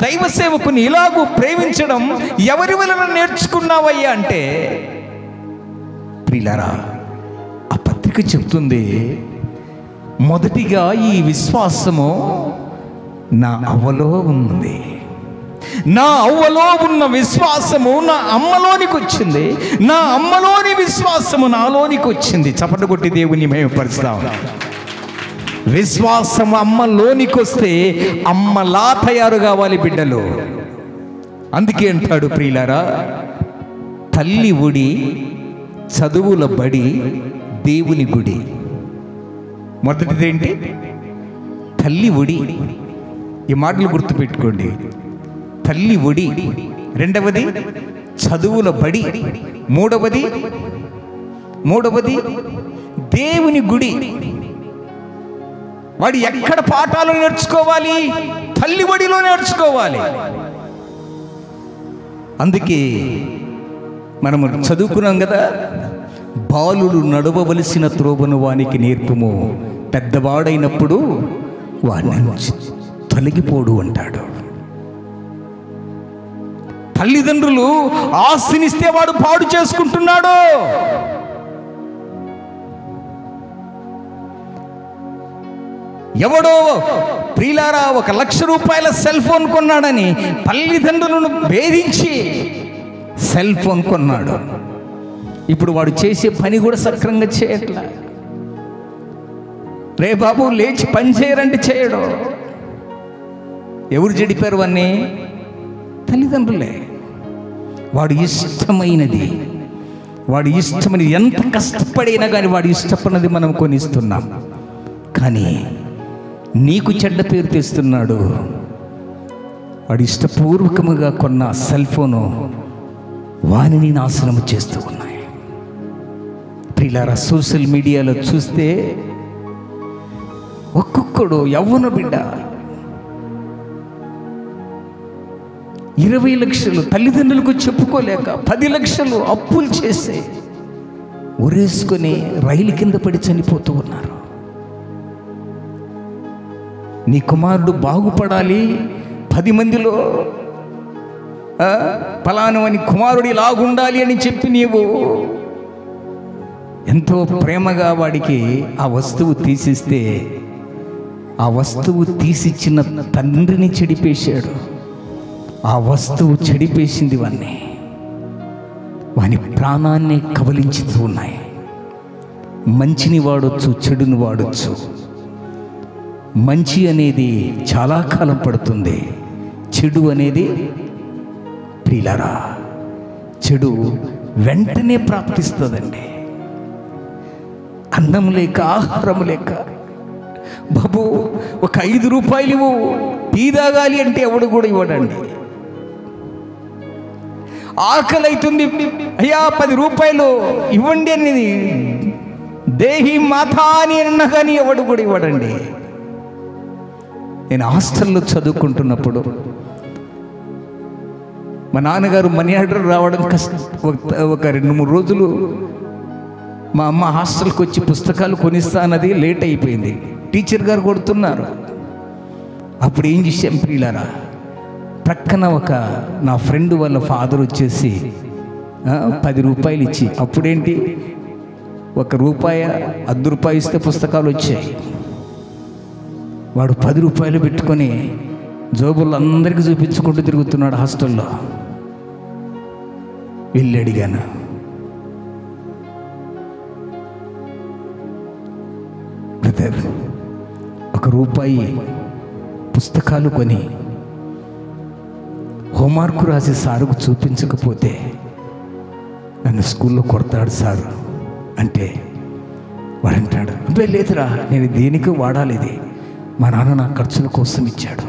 దైవ సేవకుని ఇలాగూ ప్రేమించడం ఎవరి వలన నేర్చుకున్నావయ్యా అంటే, ప్రియులారా, ఆ పత్రిక చెప్తుంది, మొదటిగా ఈ విశ్వాసము నా అవ్వలో ఉంది. నా అవ్వలో ఉన్న విశ్వాసము నా అమ్మలోనికి వచ్చింది. నా అమ్మలోని విశ్వాసము నాలోనికి వచ్చింది. చప్పట్లు కొట్టి దేవుని మహిమపరుస్తాం. విశ్వాసం అమ్మలోనికి వస్తే అమ్మలా తయారు కావాలి బిడ్డలు. అందుకే అంటాడు ప్రియులారా, తల్లి ఒడి, చదువుల బడి, దేవుని గుడి. మొదటిదేంటి? తల్లి ఒడి. ఈ మాటలు గుర్తుపెట్టుకోండి. తల్లి ఒడి. 2వది చదువుల బడి. మూడవది దేవుని గుడి. వాడు ఎక్కడ పాఠాలు నేర్చుకోవాలి? తల్లి ఒడిలో నేర్చుకోవాలి. అందుకే మనము చదువుకున్నాం కదా, బాలుడు నడవవలసిన త్రోవను వానికి నేర్పుము, పెద్దవాడైనప్పుడు వాడిని తొలగిపోడు అంటాడు. తల్లిదండ్రులు ఆస్తినిస్తే వాడు పాడు చేసుకుంటున్నాడు. ఎవడో ప్రియులారా 1 లక్ష రూపాయల సెల్ ఫోన్ కొన్నాడని తల్లిదండ్రులను వేధించి సెల్ ఫోన్ కొన్నాడు. ఇప్పుడు వాడు చేసే పని కూడా సక్రంగా చేయట్లా. రే బాబు లేచి పని చేయరంటే చేయడు. ఎవరు చెడిపారు అన్నీ? తల్లిదండ్రులే. వాడు ఇష్టమైనది ఎంత కష్టపడినా కానీ వాడు ఇష్టపడినది మనం కొనిస్తున్నాం. కానీ నీకు చెడ్డ పేరు తెస్తున్నాడు. వాడు ఇష్టపూర్వకముగా కొన్న సెల్ ఫోను వానిని నాశనము చేస్తూ ఉన్నాయి. ప్రియులారా, సోషల్ మీడియాలో చూస్తే ఒక్కొక్కడు యవ్వన బిడ్డ 20 లక్షలు తల్లిదండ్రులకు చెప్పుకోలేక 10 లక్షలు అప్పులు చేసి ఉరేసుకొని రైలు కింద పడి చనిపోతూ ఉన్నారు. నీ కుమారుడు బాగుపడాలి, 10 మందిలో ఫలానవని కుమారుడు ఇలాగుండాలి అని చెప్పి నీవు ఎంతో ప్రేమగా వాడికి ఆ వస్తువు తీసిస్తే, ఆ వస్తువు తీసిచ్చిన తండ్రిని చెడిపేశాడు. ఆ వస్తువు చెడిపేసింది వాని ప్రాణాన్ని కబలించుతూ ఉన్నాయి. మంచిని వాడొచ్చు, చెడుని వాడొచ్చు. మంచి అనేది చాలా కాలం పడుతుంది, చెడు అనేది ప్రియులారా చెడు వెంటనే ప్రాప్తిస్తుందండి. అన్నం లేక, ఆహారం లేక, బాబు ఒక 5 రూపాయలు ఇవ్వు టీ తాగాలి అంటే ఎవడు కూడా ఇవ్వడండి. ఆకలి అవుతుంది, అయ్యా 10 రూపాయలు ఇవ్వండి అనేది దేహి మాత అని అన్నా కానీ ఎవడు కూడా ఇవ్వడండి. నేను హాస్టల్లో చదువుకుంటున్నప్పుడు మా నాన్నగారు మనీ ఆర్డర్ రావడం కష్టం. ఒక 2-3 రోజులు మా అమ్మ హాస్టల్కి వచ్చి పుస్తకాలు కొనిస్తానది లేట్ అయిపోయింది. టీచర్ గారు కొడుతున్నారు. అప్పుడు ఏం చేసాం ప్రియులారా, ప్రక్కన నా ఫ్రెండ్ వాళ్ళ ఫాదర్ వచ్చేసి 10 రూపాయలు ఇచ్చి, అప్పుడేంటి ₹1 ₹10 ఇస్తే పుస్తకాలు వచ్చాయి. వాడు 10 రూపాయలు పెట్టుకొని జోబుల్లో అందరికీ చూపించుకుంటూ తిరుగుతున్నాడు హాస్టల్లో. వెళ్ళి అడిగాను, బ్రదర్ ₹1 పుస్తకాలు కొని హోంవర్క్ రాసి సారుకు చూపించకపోతే నన్ను స్కూల్లో కొడతాడు సారు అంటే వాడంటాడు, లేదురా నేను దేనికి వాడాలి, ఇది మా నాన్న నా ఖర్చుల కోసం ఇచ్చాడు.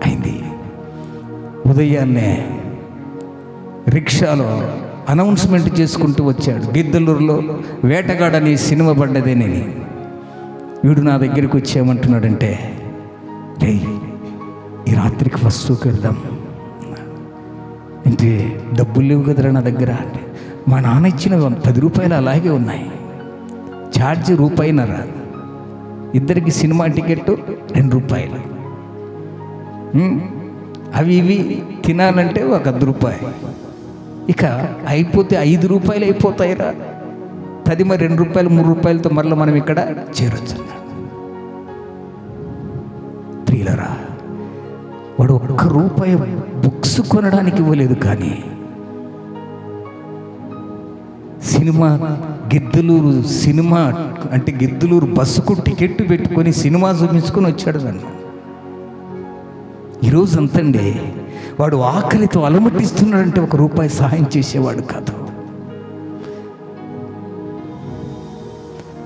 అయింది. ఉదయాన్నే రిక్షాలో అనౌన్స్మెంట్ చేసుకుంటూ వచ్చాడు, గిద్దలూరులో వేటగాడని సినిమా పడ్డదేనని. వీడు నా దగ్గరికి వచ్చేయమంటున్నాడంటే, రే ఈ రాత్రికి ఫస్ట్ షోకి వెళ్దాం అంటే, డబ్బులు లేవు కదరా నా దగ్గర అంటే, మా నాన్న ఇచ్చిన 10 రూపాయలు అలాగే ఉన్నాయి, ఛార్జ్ ₹1.5, ఇద్దరికి సినిమా టికెట్ ₹2, అవి ఇవి తినాలంటే ₹1, ఇక అయిపోతే ₹5 అయిపోతాయిరా, తదిమ ₹2 ₹3తో మరలా మనం ఇక్కడ చేరొచ్చు. ప్రియులరా, వాడు ₹1 బుక్స్ కొనడానికి ఇవ్వలేదు, కానీ సినిమా గిద్దలూరు సినిమా అంటే గిద్దలూరు బస్సుకు టికెట్ పెట్టుకొని సినిమా చూపించుకొని వచ్చాడు నన్ను. ఈరోజు అంతండి, వాడు ఆకలితో అలమటిస్తున్నాడంటే ₹1 సహాయం చేసేవాడు కాదు.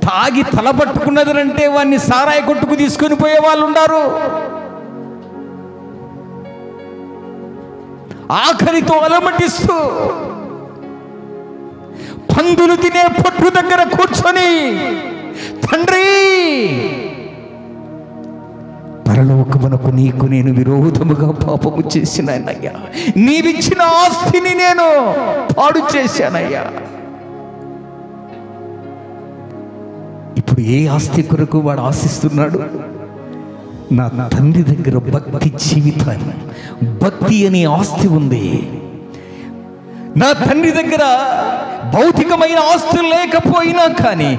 తాగి తలపట్టుకున్నదంటే వాడిని సారాయి కొట్టుకు తీసుకొని పోయే వాళ్ళు ఉన్నారు. ఆకలితో అలమటిస్తూ పందులు తినే పొట్టు దగ్గర కూర్చొని, తండ్రి పరలోకమునకు నీకు నేను విరోధముగా పాపము చేసినానయ్యా, నీవిచ్చిన ఆస్తిని నేను పాడు చేశానయ్యా. ఇప్పుడు ఏ ఆస్తి కొరకు వాడు ఆశిస్తున్నాడు? నా తండ్రి దగ్గర భక్తి జీవితం, భక్తి అనే ఆస్తి ఉంది. నా తండ్రి దగ్గర భౌతికమైన ఆస్తులు లేకపోయినా కానీ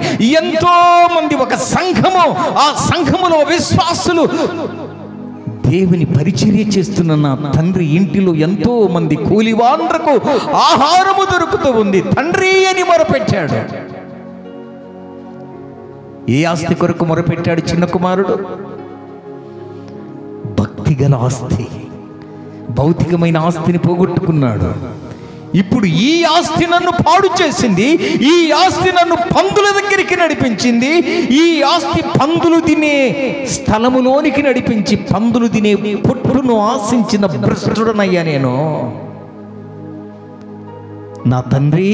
ఎంతో మంది ఒక సంఘము, ఆ సంఘములో విశ్వాసులు దేవుని పరిచర్య చేస్తున్న నా తండ్రి ఇంటిలో ఎంతో మంది కూలివాండ్రకు ఆహారము దొరుకుతూ ఉంది. తండ్రి అని మొరపెట్టాడు. ఏ ఆస్తి కొరకు మొరపెట్టాడు చిన్న కుమారుడు? భక్తి గల ఆస్తి. భౌతికమైన ఆస్తిని పోగొట్టుకున్నాడు. ఇప్పుడు ఈ ఆస్తి నన్ను పాడు చేసింది, ఈ ఆస్తి నన్ను పందుల దగ్గరికి నడిపించింది, ఈ ఆస్తి పందులు తినే స్థలములోనికి నడిపించి పందులు తినే పొట్టును ఆశించిన భ్రష్టుడనయ్యా నేను. నా తండ్రి,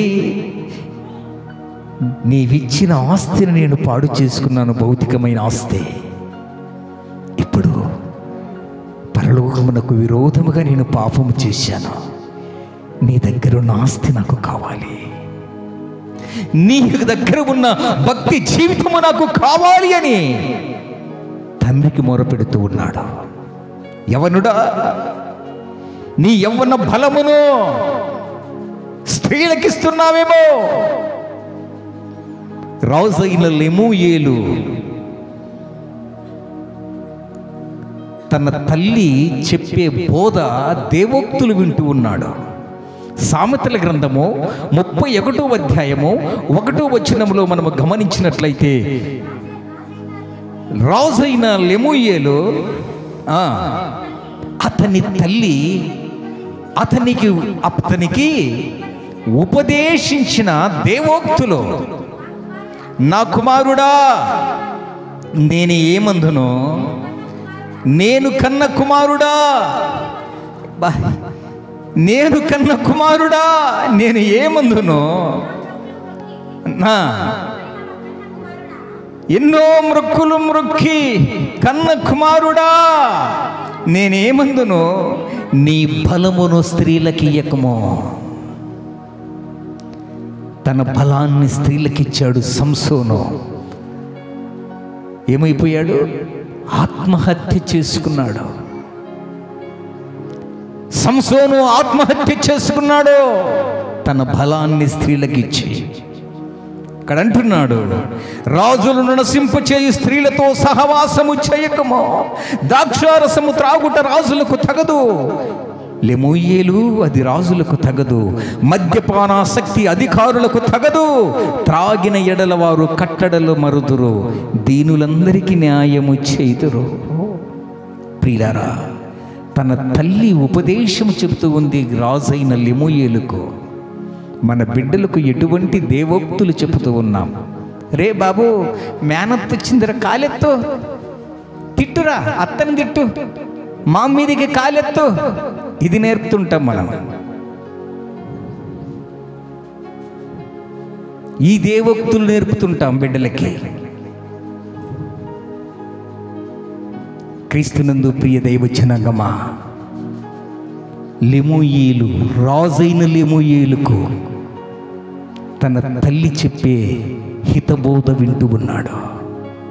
నీవిచ్చిన ఆస్తిని నేను పాడు చేసుకున్నాను, భౌతికమైన ఆస్తి. ఇప్పుడు పరలోకమునకు విరోధముగా నేను పాపము చేశాను. నీ దగ్గర ఉన్న ఆస్తి నాకు కావాలి, నీ దగ్గర ఉన్న భక్తి జీవితము నాకు కావాలి అని తండ్రికి మొరపెడుతూ ఉన్నాడు. యవనుడా, నీ యవ్వన బలమును స్త్రీలకిస్తున్నావేమో. రాజైన లెమూయేలు తన తల్లి చెప్పే బోధ దేవోక్తులు వింటూ ఉన్నాడు. సామెతల గ్రంథము 31వ అధ్యాయము 1వ వచనములో మనము గమనించినట్లయితే, రాజైన లెమూయేలు అతని తల్లి అతనికి ఉపదేశించిన దేవోక్తులు, నా కుమారుడా, నేను ఏమందును, నేను కన్న కుమారుడా, నేను కన్న కుమారుడా, నేను ఏమందును, నా ఎన్నో మృక్కులు మృక్కి కన్న కుమారుడా, నేనేమందును, నీ బలమును స్త్రీలకి ఇయ్యకము. తన బలాన్ని స్త్రీలకిచ్చాడు సంసోను. ఏమైపోయాడు? ఆత్మహత్య చేసుకున్నాడు. సంసోను ఆత్మహత్య చేసుకున్నాడు, తన బలాన్ని స్త్రీలకు ఇచ్చి. ఇక్కడ అంటున్నాడు, రాజులను నశింపచేయి స్త్రీలతో సహవాసము చేయకము, ద్రాక్షారసము త్రాగుట రాజులకు తగదు, లెమూయేలు అది రాజులకు తగదు, మద్యపానాసక్తి అధికారులకు తగదు, త్రాగిన ఎడల వారు కట్టడలు మరుదురు, దీనులందరికీ న్యాయము చేయుదురు. ప్రియులారా, తన తల్లి ఉపదేశం చెబుతూ ఉంది రాజైన లెమూయేలుకు. మన బిడ్డలకు ఎటువంటి దేవోక్తులు చెబుతూ ఉన్నాం. రే బాబు, మేనత్ వచ్చిందిరా, కాలెత్తు, తిట్టురా, అత్తని తిట్టు, మా మీదికి కాలెత్తు, ఇది నేర్పుతుంటాం మనం. ఈ దేవోక్తులు నేర్పుతుంటాం బిడ్డలకి. క్రీస్తునందు ప్రియ దైవజనాంగమా, లెమూయేలు, రాజైన లెమూయేలుకు తన తల్లి చెప్పే హితబోధ వింటూ ఉన్నాడు.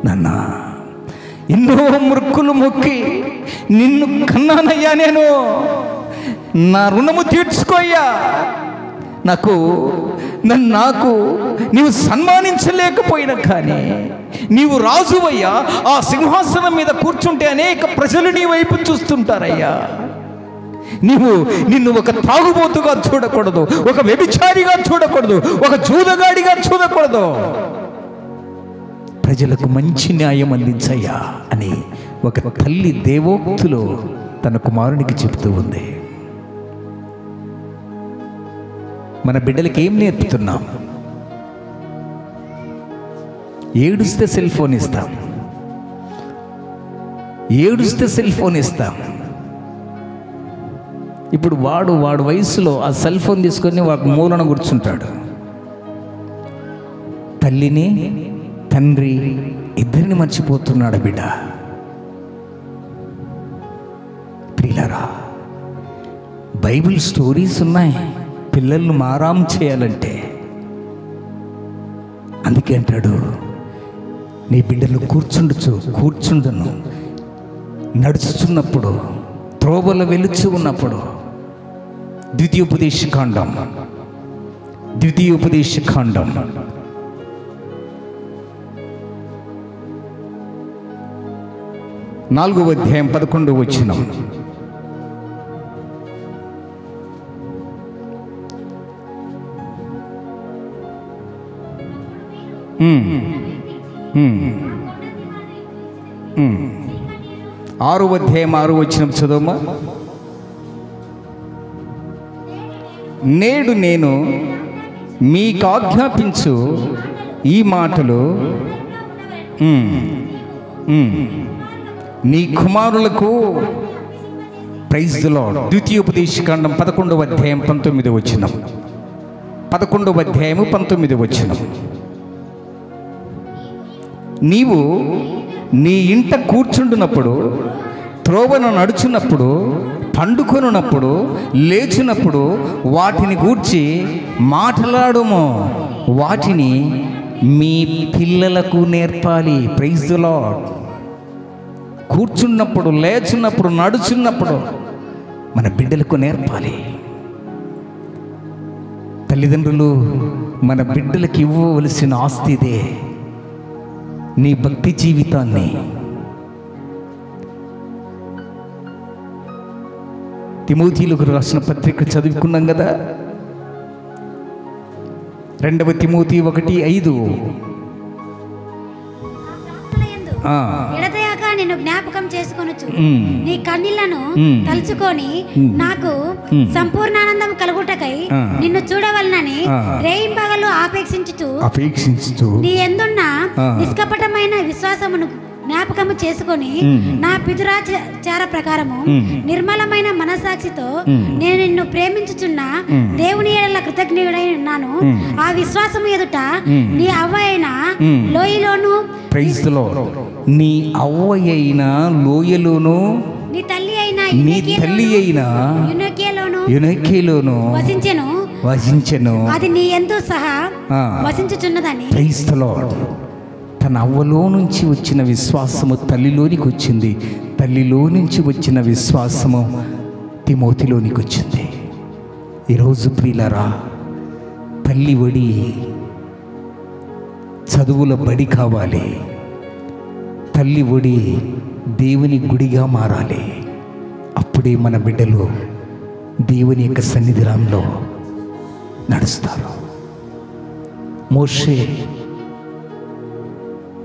నాన్న, ఎన్నో మృక్కులు మొక్కి నిన్ను కన్నానయ్యా, నేను నా రుణము తీర్చుకోయ్యా, నాకు నీవు సన్మానించలేకపోయినా కానీ నీవు రాజువయ్యా, ఆ సింహాసనం మీద కూర్చుంటే అనేక ప్రజలు నీ వైపు చూస్తుంటారయ్యా. నిన్ను ఒక తాగుబోతుగా చూడకూడదు, ఒక వ్యభిచారిగా చూడకూడదు, ఒక జూదగాడిగా చూడకూడదు, ప్రజలకు మంచి న్యాయం అందించయ్యా అని ఒక తల్లి దేవోక్తులో తన కుమారునికి చెబుతూ ఉంది. మన బిడ్డలకి ఏం నేర్పుతున్నాం? ఏడుస్తే సెల్ ఫోన్ ఇస్తాం, ఏడుస్తే సెల్ ఫోన్ ఇస్తాం. ఇప్పుడు వాడు వయసులో ఆ సెల్ ఫోన్ తీసుకొని వాడు మూలన కూర్చుంటాడు. తల్లిని తండ్రి ఇద్దరిని మర్చిపోతున్నాడు బిడ్డ. ప్రియులారా, బైబిల్ స్టోరీస్ ఉన్నాయి పిల్లలను మారాం చేయాలంటే. అందుకే అంటాడు, నీ బిడ్డలు కూర్చుండను, నడుచుచున్నప్పుడు, త్రోవలో వెలుచు ఉన్నప్పుడు. ద్వితీయోపదేశకాండం 4వ అధ్యాయం 11వ వచనం. ఆరవ అధ్యాయం 6వ వచనం చదవమా. నేడు నేను మీకు ఆజ్ఞాపించు ఈ మాటలు నీ కుమారులకు, ప్రైజ్ ది లార్డ్. ద్వితీయోపదేశకాండం 11వ అధ్యాయం 19వ వచనం. 11వ అధ్యాయము 19వ వచనం. నీవు నీ ఇంట కూర్చుండునప్పుడు, త్రోవను నడుచున్నప్పుడు, పండుకొనున్నప్పుడు, లేచినప్పుడు వాటిని గూర్చి మాట్లాడుము, వాటిని మీ పిల్లలకు నేర్పాలి. Praise the lord. కూర్చున్నప్పుడు, లేచున్నప్పుడు, నడుచున్నప్పుడు మన బిడ్డలకు నేర్పాలి. తల్లిదండ్రులు మన బిడ్డలకు ఇవ్వవలసిన ఆస్తి ఇదే, నీ భక్తి జీవితాన్ని. తిమోతిలకు రాసిన పత్రిక చదువుకున్నాం కదా, 2వ తిమోతి 1:5. ఎడతెగక నిన్ను జ్ఞాపకం చేసుకొనుచు నీ కన్నీళ్లను తలుచుకొని నాకు సంపూర్ణానందం కలుగుటకై నిన్ను చూడవలనని రేయింబగలు ఆపేక్షించుచు నీ యందున్న నిష్కపటమైన విశ్వాసమును జ్ఞాపకము చేసుకొని నా పితురాచార ప్రకారము నిర్మలమైన మనసాక్షితో నేను నిన్ను ప్రేమించుచున్న దేవుని ఎడల కృతజ్ఞుడై ఉన్నాను. ఆ విశ్వాసము ఎదుట నీ అవ్వ అయిన లోయలోను, ప్రైజ్ ది లార్డ్, నీ అవ్వ అయిన లోయలోను, నీ తల్లి అయిన యునకేలోను వసించెను. అది నీ యందు సహా వసించుచున్నదని. Praise the lord. తన తన అవ్వలో నుంచి వచ్చిన విశ్వాసము తల్లిలోనికి వచ్చింది. తల్లిలో నుంచి వచ్చిన విశ్వాసము తిమోతిలోనికి వచ్చింది. ఈరోజు ప్రియులారా, తల్లి ఒడి, చదువుల బడి కావాలి. తల్లి ఒడి దేవుని గుడిగా మారాలి. అప్పుడే మన బిడ్డలు దేవుని యొక్క సన్నిధానంలో నడుస్తారు. మోషే,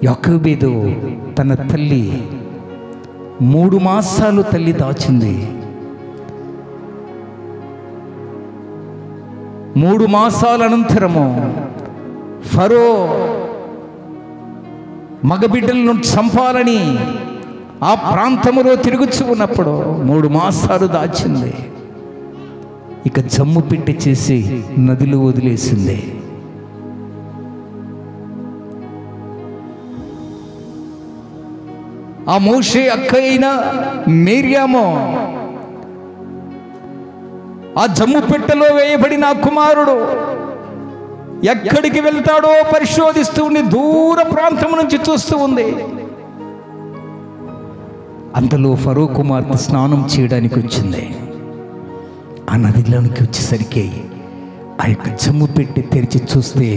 యాకోబేదు తన తల్లి 3 మాసాలు తల్లి దాచింది. 3 మాసాల అనంతరము ఫరో మగబిడ్డలను చంపాలని ఆ ప్రాంతములో తిరుగుచూ ఉన్నప్పుడు 3 మాసాలు దాచింది. ఇక జమ్ము పెట్టి చేసి నదిలో వదిలేసింది. ఆ మోషే అక్క అయిన మిర్యాము ఆ జమ్ము పెట్టెలో వేయబడిన కుమారుడు ఎక్కడికి వెళ్తాడో పరిశోధిస్తూ ఉండి దూర ప్రాంతం నుంచి చూస్తూ ఉంది. అంతలో ఫరో కుమార్తె స్నానం చేయడానికి వచ్చింది. ఆ నదిలోనికి వచ్చేసరికి ఆ యొక్క జమ్ము పెట్టి తెరిచి చూస్తే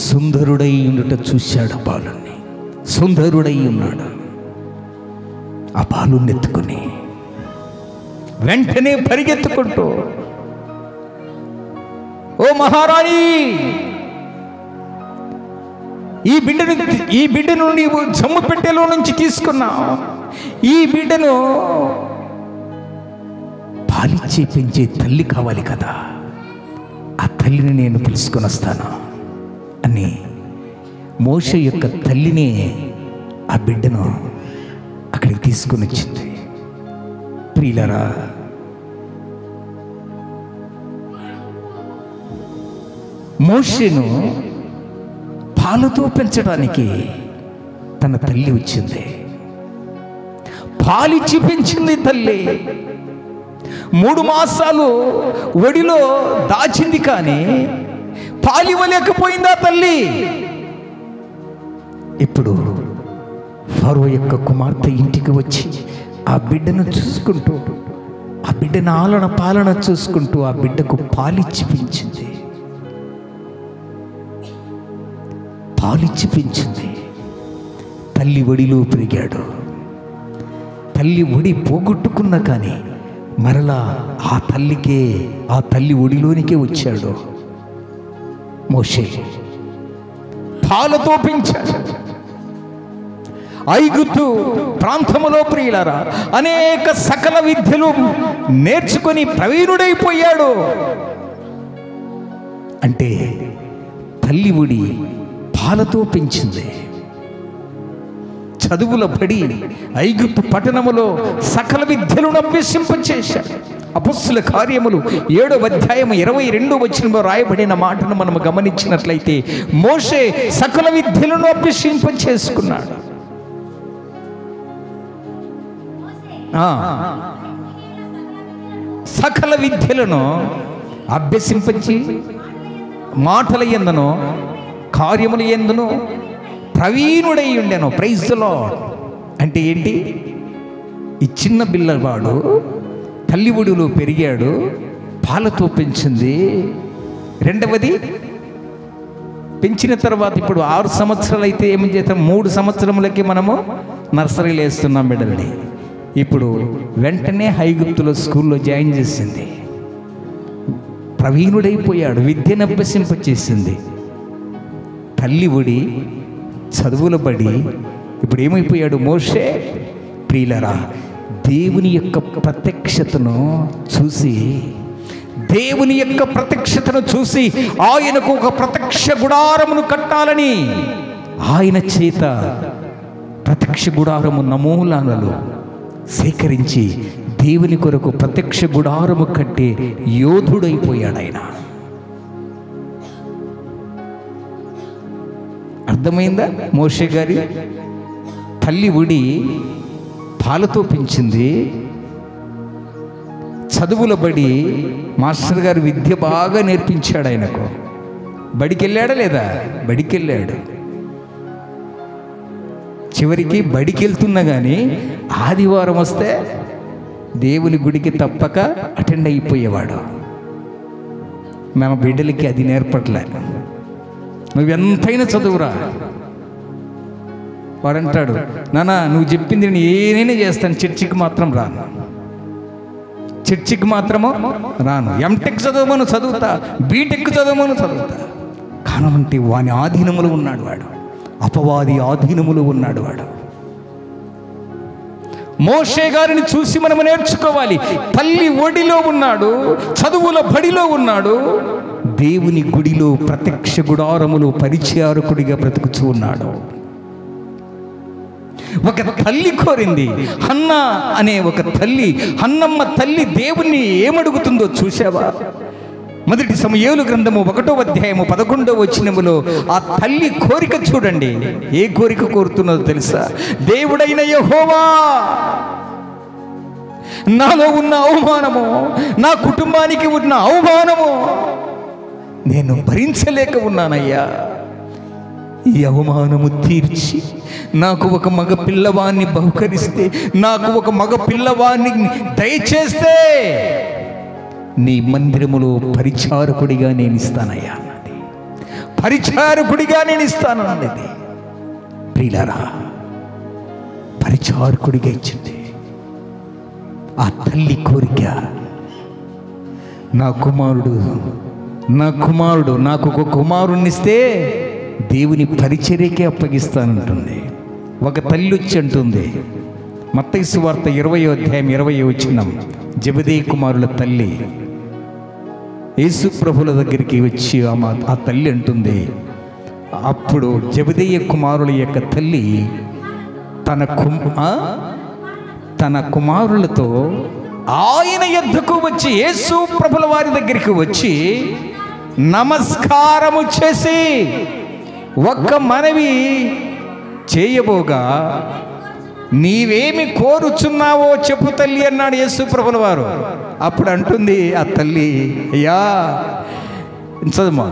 సుందరుడై ఉండుట చూశాడు. బాలుణ్ణి, సుందరుడై ఉన్నాడు. ఆ బాలుని ఎత్తుకుని వెంటనే పరిగెత్తుకుంటూ, ఓ మహారాణి, ఈ బిడ్డను నీవు జమ్ము పెట్టెలో నుంచి తీసుకున్నావు. ఈ బిడ్డను పాలిచ్చి పెంచే తల్లి కావాలి కదా, ఆ తల్లిని నేను పిలుచుకొని వస్తాను అని మోషే యొక్క తల్లిని, ఆ బిడ్డను అక్కడికి తీసుకొని వచ్చింది. ప్రియులారా, మోషేను పాలతో పెంచడానికి తన తల్లి వచ్చింది. పాలిచ్చి పెంచింది తల్లి. 3 మాసాలు ఒడిలో దాచింది, కానీ పాలివ్వలేకపోయిందా తల్లి. ఇప్పుడు ఫరో యొక్క కుమార్తె ఇంటికి వచ్చి ఆ బిడ్డను చూసుకుంటూ, ఆ బిడ్డను ఆలన పాలన చూసుకుంటూ ఆ బిడ్డకు పాలిచ్చి పెంచింది. పాలిచ్చి పెంచింది. తల్లి ఒడిలో పెరిగాడు. తల్లి ఒడి పోగొట్టుకున్నా కానీ మరలా ఆ తల్లి ఒడిలోనికే వచ్చాడు మోషే. పాలతో పెంచాడు. ఐగుప్తు ప్రాంతములో ప్రియులారా అనేక సకల విద్యలు నేర్చుకొని ప్రవీణుడైపోయాడు. అంటే తల్లి ఒడి పాలతో పెంచింది. చదువుల బడి ఐగుప్తు పట్టణములో సకల విద్యలను అభ్యసింపచేశాడు. అపొస్తలుల కార్యములు 7వ అధ్యాయం 22వ వచనంలో రాయబడిన మాటను మనము గమనించినట్లయితే, మోషే సకల విద్యలను అభ్యసింపచేసుకున్నాడు. సకల విద్యలను అభ్యసింపచి మాటల యందును కార్యముల యందును ప్రవీణుడై ఉండెను. Praise the lord. అంటే ఏంటి? ఈ చిన్న పిల్లవాడు తల్లి ఒడిలో పెరిగాడు, పాలతో పెంచింది. రెండవది, పెంచిన తర్వాత ఇప్పుడు 6 సంవత్సరాలు అయితే ఏం చేస్తాం, 3 సంవత్సరములకి మనము నర్సరీలో వేస్తున్నాం బిడ్డల్ని. ఇప్పుడు వెంటనే ఐగుప్తులో స్కూల్లో జాయిన్ చేసింది. ప్రవీణుడైపోయాడు, విద్యను అభ్యసింపచేసింది. తల్లి ఒడి, చదువుల బడి. ఇప్పుడు ఏమైపోయాడు మోషే? ప్రియులరా, దేవుని యొక్క ప్రత్యక్షతను చూసి ఆయనకు ఒక ప్రత్యక్ష గుడారమును కట్టాలని ఆయన చేత ప్రత్యక్ష గుడారము నమూనాలను సేకరించి దేవుని కొరకు ప్రత్యక్ష గుడారము కట్టే యోధుడైపోయాడు ఆయన. అర్థమైందా? మోషే గారి తల్లి ఒడి పాలతో పెంచింది. చదువుల బడి, మాస్టర్ గారు విద్య బాగా నేర్పించాడు ఆయనకు. బడికి వెళ్ళాడా లేదా? బడికి వెళ్ళాడు. చివరికి బడికి వెళ్తున్నా కానీ ఆదివారం వస్తే దేవుని గుడికి తప్పక అటెండ్ అయిపోయేవాడు. మన బిడ్డలకి అది నేర్పట్లే. నువ్వెంతైనా చదువురా, వాడంటాడు, నాన్న నువ్వు చెప్పింది నేను ఏనైనా చేస్తాను, చర్చికి మాత్రం రాను, చర్చికి మాత్రము రాను. ఎంటెక్ చదవమను చదువుతా, బీటెక్ చదవమను చదువుతా. కానంటే వాని ఆధీనములు ఉన్నాడు వాడు, అపవాది ఆధీనములు ఉన్నాడు వాడు. మోషే గారిని చూసి మనము నేర్చుకోవాలి. తల్లి ఒడిలో ఉన్నాడు, చదువుల బడిలో ఉన్నాడు, దేవుని గుడిలో ప్రత్యక్ష గుడారములో పరిచారకుడిగా బ్రతుకుతూ ఉన్నాడు. ఒక తల్లి కోరింది, హన్న అనే ఒక తల్లి, హన్నమ్మ తల్లి దేవుణ్ణి ఏమడుగుతుందో చూసావా? మొదటి సమూయేలు గ్రంథము 1వ అధ్యాయము 11వ వచనములో ఆ తల్లి కోరిక చూడండి. ఏ కోరిక కోరుతున్నదో తెలుసా? దేవుడైన యెహోవా, నాలో ఉన్న అవమానము, నా కుటుంబానికి ఉన్న అవమానము నేను భరించలేక ఉన్నానయ్యా. ఈ అవమానము తీర్చి నాకు ఒక మగ పిల్లవాన్ని బహుకరిస్తే, నాకు ఒక మగ పిల్లవాన్ని దయచేస్తే నీ మందిరములో పరిచారకుడిగా నేను ఇస్తానయ్యా అన్నది. పరిచారకుడిగా నేను ఇస్తానన్నది. ప్రియులారా, పరిచారకుడిగా ఇచ్చింది ఆ తల్లి కోరిక. నా కుమారుడు నాకు ఒక కుమారుణ్ణిస్తే దేవుని పరిచర్యకే అప్పగిస్తానంటుంది. ఒక తల్లి వచ్చి అంటుంది, మత్తయి సువార్త 20వ అధ్యాయం 20వ వచనం, జెబెదయి కుమారుల తల్లి యేసు ప్రభుల దగ్గరికి వచ్చి ఆ తల్లి అంటుంది, అప్పుడు జెబెదయి కుమారుల యొక్క తల్లి తన కుమారులతో ఆయన యొద్దకు వచ్చి, యేసు ప్రభుల వారి దగ్గరికి వచ్చి నమస్కారము చేసి ఒక్క మనవి చేయబోగా, నీవేమి కోరుచున్నావో చెప్పు తల్లి అన్నాడు యేసు ప్రభుల వారు. అప్పుడు అంటుంది ఆ తల్లి, అయ్యా చదువు,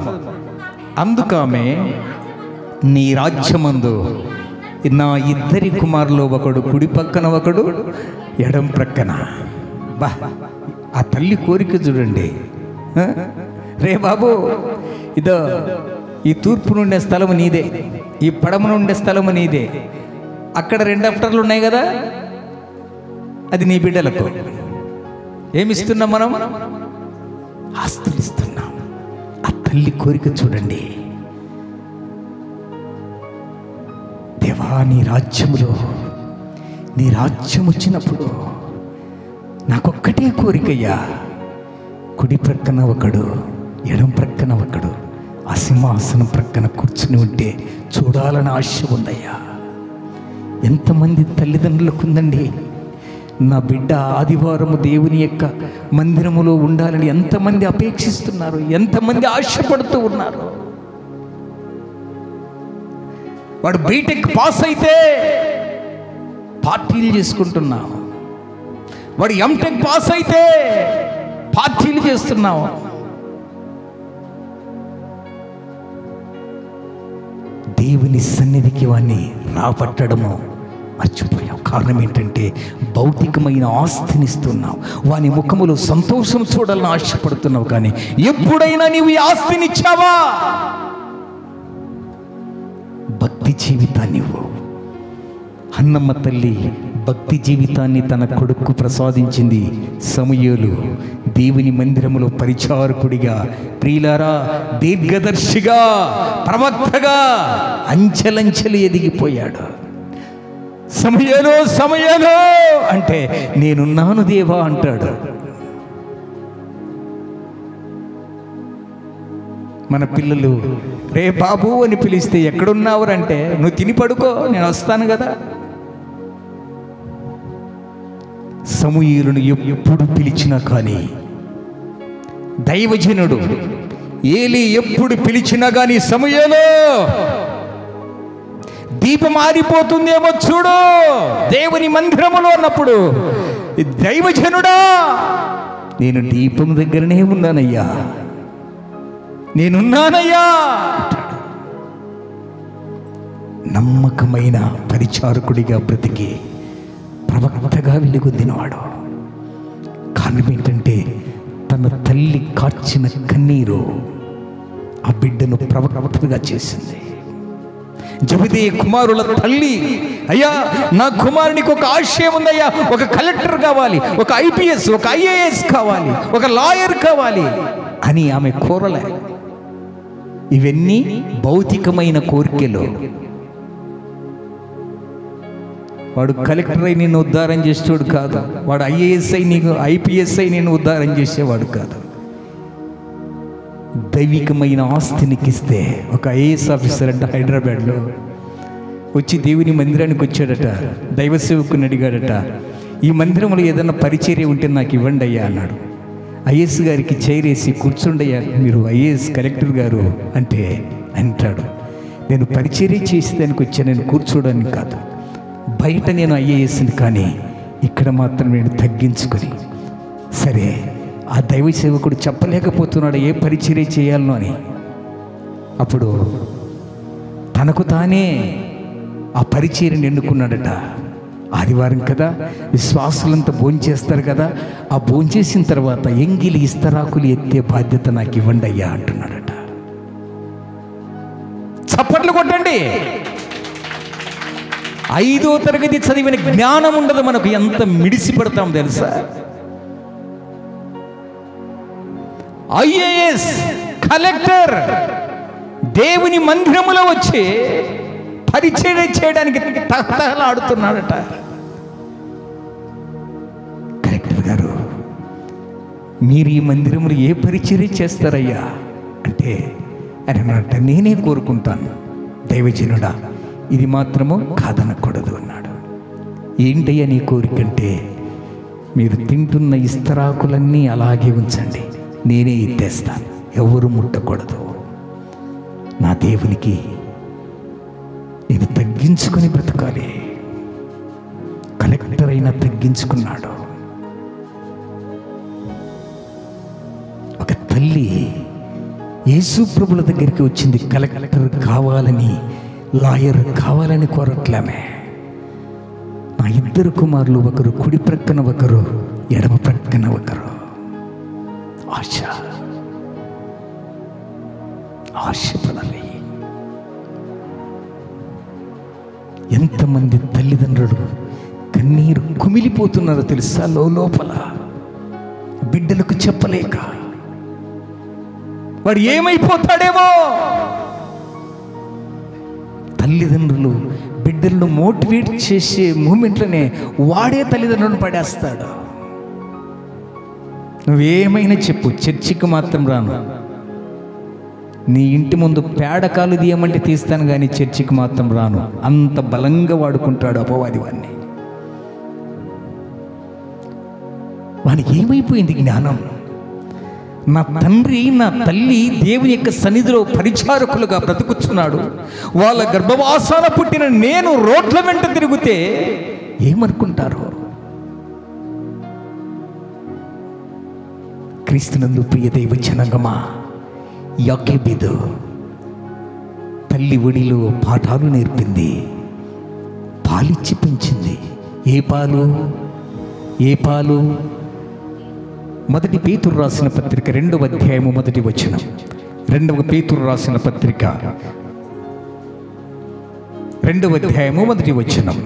అందుకామె నీ రాజ్యమందు నా 2 కుమారులు, ఒకడు కుడి పక్కన ఒకడు ఎడం ప్రక్కన. బా, ఆ తల్లి కోరిక చూడండి. రే బాబు, ఇదో ఈ తూర్పు నుండే స్థలము నీదే, ఈ పడమ నుండే స్థలము నీదే, అక్కడ 2 అఫ్టర్లు ఉన్నాయి కదా, అది నీ బిడ్డలకు. ఏమిస్తున్నాం మనం? ఆస్తులు ఇస్తున్నాం. ఆ తల్లి కోరిక చూడండి. దేవా, నీ రాజ్యములో, నీ రాజ్యం వచ్చినప్పుడు నాకొక్కటే కోరికయ్యా, కుడి ప్రక్కన ఒకడు ఎడం ప్రక్కన ఒకడు ఆ సింహాసనం ప్రక్కన కూర్చుని ఉంటే చూడాలని ఆశ ఉందయ్యా. ఎంతమంది తల్లిదండ్రులకు ఉందండి, నా బిడ్డ ఆదివారము దేవుని యొక్క మందిరములో ఉండాలని ఎంతమంది అపేక్షిస్తున్నారు, ఎంతమంది ఆశపడుతూ ఉన్నారు. వాడు బీటెక్ పాస్ అయితే పార్టీలు చేసుకుంటున్నావు, వాడు ఎంటెక్ పాస్ అయితే పార్టీలు చేస్తున్నావు. దేవుని సన్నిధికి వాడిని రాబట్టడము మర్చిపోయావు. కారణం ఏంటంటే భౌతికమైన ఆస్తినిస్తున్నావు, వాని ముఖములో సంతోషం చూడాలని ఆశపడుతున్నావు. కానీ ఎప్పుడైనా నీవు ఈ ఆస్తినిచ్చావా? భక్తి జీవితాన్ని ఇవ్వు. హన్నమ్మ తల్లి భక్తి జీవితాన్ని తన కొడుకు ప్రసాదించింది. సమూయేలు దేవుని మందిరములో పరిచారకుడిగా, ప్రియులారా, దీర్ఘదర్శిగా, ప్రవక్తగా అంచెలంచెలు ఎదిగిపోయాడు. సమూయేలు సమూయేలు అంటే నేనున్నాను దేవా అంటాడు. మన పిల్లలు రే బాబు అని పిలిస్తే ఎక్కడున్నావురంటే, నువ్వు తిని పడుకో, నేను వస్తాను కదా. సమూయేలును ఎప్పుడు పిలిచినా కానీ, దైవజనుడు ఏలీ ఎప్పుడు పిలిచినా కానీ, సమూయేలు దీపం ఆరిపోతుందేమో చూడు, దేవుని మందిరములో ఉన్నప్పుడు, దైవజనుడా నేను దీపం దగ్గరనే ఉన్నానయ్యా, నేనున్నానయ్యా. నమ్మకమైన పరిచారకుడిగా బ్రతికి ప్రవక్తగా వెలుగొందినవాడు. కారణం ఏంటంటే తన తల్లి కార్చిన కన్నీరు ఆ బిడ్డను ప్రవక్తగా చేసింది. జబెదయి కుమారుల తల్లి, అయ్యా నా కుమారునికి ఒక ఆశయం ఉందయ్యా, ఒక కలెక్టర్ కావాలి, ఒక ఐపీఎస్, ఒక ఐఏఎస్ కావాలి, ఒక లాయర్ కావాలి అని ఆమె కోరలే. ఇవన్నీ భౌతికమైన కోరికలు. వాడు కలెక్టర్ అయి నిన్ను ఉద్ధారం చేసేవాడు కాదు. వాడు ఐఏఎస్ అయి నీకు ఐపీఎస్ అయి నిన్ను ఉద్ధారం చేసేవాడు కాదు. దైవికమైన ఆస్తినికి ఇస్తే ఒక ఐఏఎస్ ఆఫీసర్ అంటే హైదరాబాద్లో వచ్చి దేవుని మందిరానికి వచ్చాడట. దైవ సేవకుని అడిగాడట, ఈ మందిరంలో ఏదైనా పరిచర్య ఉంటే నాకు ఇవ్వండి అయ్యా అన్నాడు. ఐఏఎస్ గారికి చైరేసి కూర్చుండయ్యా మీరు ఐఏఎస్ కలెక్టర్ గారు అంటే అంటాడు, నేను పరిచర్య చేసేదానికి వచ్చా, నేను కూర్చోడానికి కాదు. బయట నేను ఐఏఎస్ని, కానీ ఇక్కడ మాత్రం నేను తగ్గించుకొని. సరే, ఆ దైవ సేవకుడు చెప్పలేకపోతున్నాడు ఏ పరిచర్య చేయాలనో అని. అప్పుడు తనకు తానే ఆ పరిచర్యను ఎన్నుకున్నాడట. ఆదివారం కదా, విశ్వాసులంతా భోంచేస్తారు కదా, ఆ భోంచేసిన తర్వాత ఎంగిలి ఇస్తరాకులు ఎత్తే బాధ్యత నాకు ఇవ్వండి అయ్యా అంటున్నాడట. చప్పట్లు కొట్టండి. 5వ తరగతి చదివిన జ్ఞానం ఉండదు మనకు, ఎంత మిడిసి పడతాం తెలుసా. ఐఏఎస్ కలెక్టర్ దేవుని మందిరములో వచ్చి పరిచర్య చేయడానికి తహతహలాడుతున్నాడట. కలెక్టర్ గారు, మీరు ఈ మందిరంలో ఏ పరిచర్య చేస్తారయ్యా అంటే అని అన్నట్ట, నేనే కోరుకుంటాను దైవజనుడా, ఇది మాత్రము కాదనకూడదు అన్నాడు. ఏంటయ్యా నీ కోరికంటే, మీరు తింటున్న ఇస్తరాకులన్నీ అలాగే ఉంచండి, నేనే ఎత్తేస్తాను, ఎవరు ముట్టకూడదు. నా దేవునికి నేను తగ్గించుకొని బ్రతకాలి. కలెక్టర్ అయినా తగ్గించుకున్నాడు. ఒక తల్లి యేసు ప్రభుల దగ్గరికి వచ్చింది, కలెక్టర్ కావాలని, లాయర్ కావాలని కోరట్లేమే. నా 2 కుమారులు, ఒకరు కుడి ప్రక్కన ఒకరు ఎడమ ప్రక్కన ఒకరు. ఆశపడాలి. ఎంతమంది తల్లిదండ్రులు కన్నీరు కుమిలిపోతున్నారో తెలుసా లోపల, బిడ్డలకు చెప్పలేక. వాడు ఏమైపోతాడేమో. తల్లిదండ్రులు బిడ్డలను మోటివేట్ చేసే మూమెంట్లోనే వాడే తల్లిదండ్రులను పడేస్తాడు. నువ్వేమైనా చెప్పు, చర్చికి మాత్రం రాను, నీ ఇంటి ముందు పేడకాలు తీయమంటే తీస్తాను, కానీ చర్చికి మాత్రం రాను. అంత బలంగా వాడుకుంటాడు అపవాది వాడిని. వానికి ఏమైపోయింది జ్ఞానం. నా తండ్రి నా తల్లి దేవుని యొక్క సన్నిధిలో పరిచారకులుగా బ్రతుకుతున్నాడు, వాళ్ళ గర్భవాసాన పుట్టిన నేను రోడ్ల వెంట తిరిగితే ఏమనుకుంటారు. క్రీస్తునందు ప్రియ దైవ జనాంగమా, యోకేబెదు తల్లి ఒడిలో పాఠాలు నేర్పింది, పాలిచ్చి పెంచింది. ఏ పాలు? 1 పేతురు రాసిన పత్రిక 2వ అధ్యాయము 1వ వచనం. 2వ పేతురు రాసిన పత్రిక 2వ అధ్యాయము 1వ వచనం.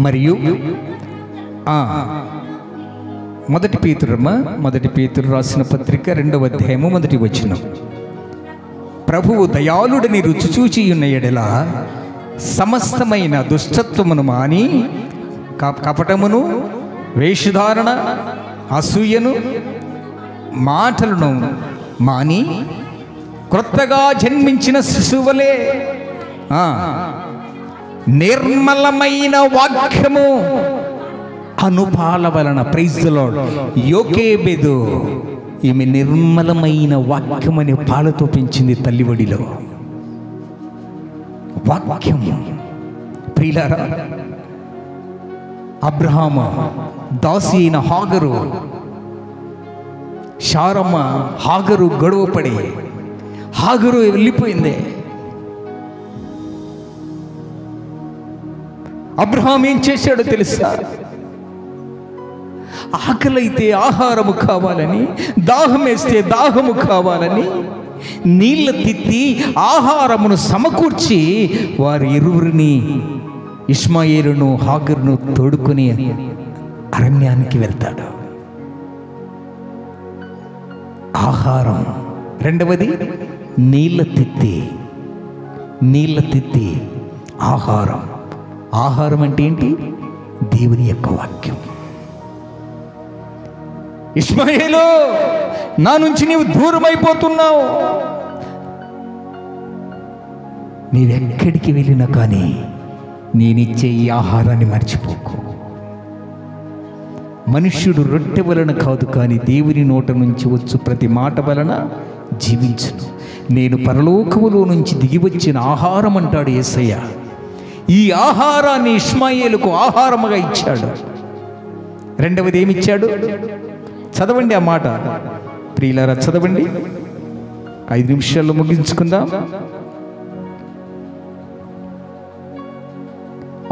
మరియు 1 పేతురు రాసిన పత్రిక 2వ అధ్యాయము 1వ వచనం. ప్రభువు దయాళుడని రుచి చూచి ఉన్న ఎడల సమస్తమైన దుష్టత్వమును మాని, కపటమును, వేషధారణ, అసూయను, మాటలను మాని, క్రొత్తగా జన్మించిన శిశువులే నిర్మలమైన వాక్యము అనుపాల వలన, ప్రైజ్ ది లార్డ్, యోకేబెదు ఈమె నిర్మలమైన వాక్యమని పాలతో పెంచింది తల్లి ఒడిలో. వాక్యం. ప్రియులారా, అబ్రహాము దాసి అయిన హాగరు, శారమ్మ హాగరు గొడవపడి హాగరు వెళ్ళిపోయింది. అబ్రహాం ఏం చేశాడో తెలుసా? ఆకలైతే ఆహారము కావాలని, దాహం వేస్తే దాహము కావాలని నీళ్ళ తిత్తి ఆహారమును సమకూర్చి వారి ఇరువురిని, ఇష్మాయేలును హాగరును తోడుకొని అరణ్యానికి వెళ్తాడు. ఆహారం. రెండవది నీళ్ళ తిత్తి. నీళ్ళ తిత్తి ఆహారం. ఆహారం అంటే ఏంటి? దేవుని యొక్క వాక్యం. ఇష్మాయేలు, నా నుంచి నీవు దూరం అయిపోతున్నావు. నీవెక్కడికి వెళ్ళినా కానీ నేనిచ్చే ఈ ఆహారాన్ని మర్చిపోకు. మనుష్యుడు రొట్టె వలన కాదు కానీ దేవుని నోట నుంచి వచ్చు ప్రతి మాట వలన జీవించును. నేను పరలోకములో నుంచి దిగివచ్చిన ఆహారం అంటాడు యేసయ్య. ఈ ఆహారాన్ని ఇష్మాయేలుకు ఆహారముగా ఇచ్చాడు. రెండవది ఏమిచ్చాడు? చదవండి ఆ మాట ప్రియులారా, చదవండి. 5 నిమిషాల్లో ముగించుకుందాం.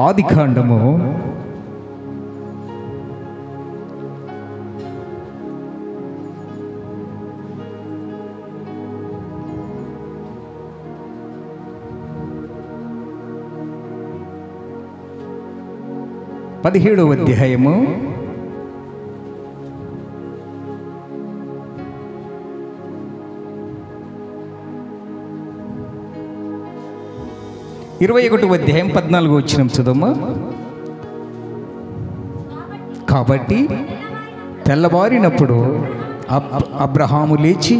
ఆదికాండము 17వ అధ్యాయము 21వ అధ్యాయం 14వ వచనం చదవమ్మా. కాబట్టి తెల్లవారినప్పుడు అబ్రహాము లేచి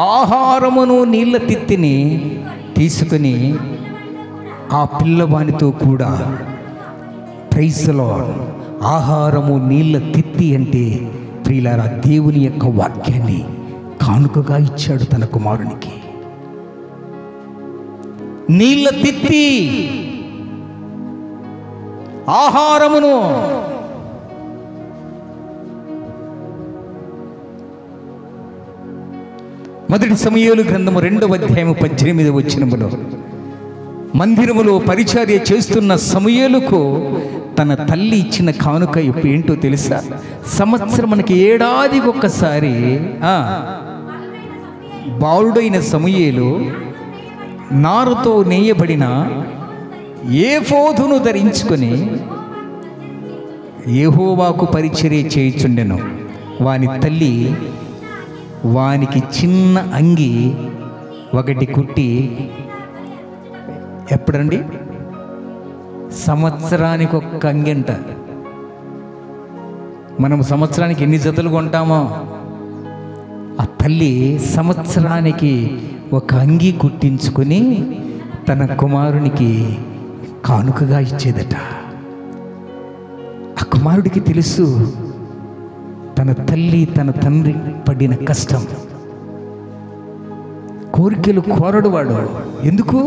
ఆహారమును నీళ్ళ తిత్తిని తీసుకుని ఆ పిల్లవానితో కూడా, ప్రైజ్ ది లార్డ్, ఆహారము నీళ్ళ తిత్తి అంటే ప్రియులారా దేవుని యొక్క వాక్యాన్ని కానుకగా ఇచ్చాడు తన కుమారునికి. నీళ్ళ తిత్తి ఆహారమును. మొదటి సమూయేలు గ్రంథము 2వ అధ్యాయము 18వ వచనములో మందిరములో పరిచర్య చేస్తున్న సమూయేలుకు తన తల్లి ఇచ్చిన కానుక ఏంటో తెలుసా? సంవత్సరమునకి ఏడాదికి ఒక్కసారి బాలుడైన సమూయేలు నారుతో నేయబడిన ఏఫోదును ధరించుకొని యెహోవాకు పరిచర్య చేయుచుండెను. వాని తల్లి వానికి చిన్న అంగి ఒకటి కుట్టి, ఎప్పుడండి? సంవత్సరానికి ఒక్క అంగి అంట. మనం సంవత్సరానికి ఎన్ని జతలు కొంటామో ఆ తల్లి సంవత్సరానికి ఒక అంగి కుట్టించుకొని తన కుమారునికి కానుకగా ఇచ్చేదట. ఆ కుమారుడికి తెలుసు తన తల్లి తన తండ్రి పడిన కష్టం. కోరికలు కోరడు వాడు. ఎందుకు?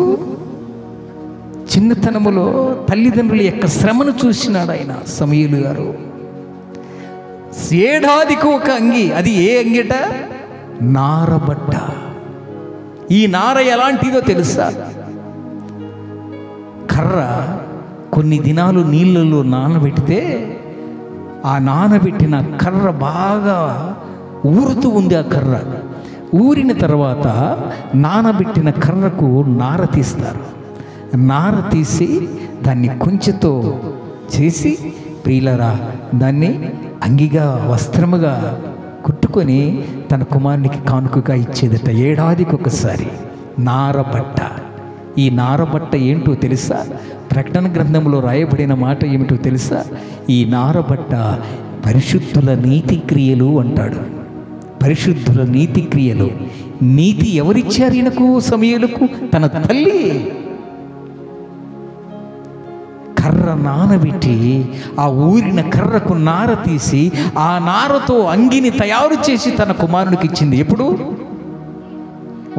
చిన్నతనములో తల్లిదండ్రుల యొక్క శ్రమను చూసినాడు ఆయన. సమూయేలు గారు ఏడాదికి ఒక అంగి. అది ఏ అంగిట? నారబట్ట. ఈ నార ఎలాంటిదో తెలుసా? కర్ర కొన్ని దినాలు నీళ్ళలో నానబెడితే ఆ నానబెట్టిన కర్ర బాగా ఊరుతూ ఉంది. ఆ కర్ర ఊరిన తర్వాత నానబెట్టిన కర్రకు నార తీస్తారు. నార తీసి దాన్ని కొంచెతో చేసి ప్రియులరా దాన్ని అంగిగా వస్త్రముగా కుట్టుకొని తన కుమారునికి కానుకగా ఇచ్చేదట ఏడాదికి ఒకసారి. నారబట్ట. ఈ నారబట్ట ఏంటో తెలుసా? ప్రకటన గ్రంథంలో రాయబడిన మాట ఏమిటో తెలుసా? ఈ నారబట్ట పరిశుద్ధుల నీతి క్రియలు అంటాడు. పరిశుద్ధుల నీతి క్రియలు. నీతి ఎవరిచ్చారు ఈయనకు? సమూయేలుకు తన తల్లి. కర్ర నానబెట్టి ఆ ఊరిన కర్రకు నార తీసి ఆ నారతో అంగిని తయారు చేసి తన కుమారునికి ఇచ్చింది. ఎప్పుడు?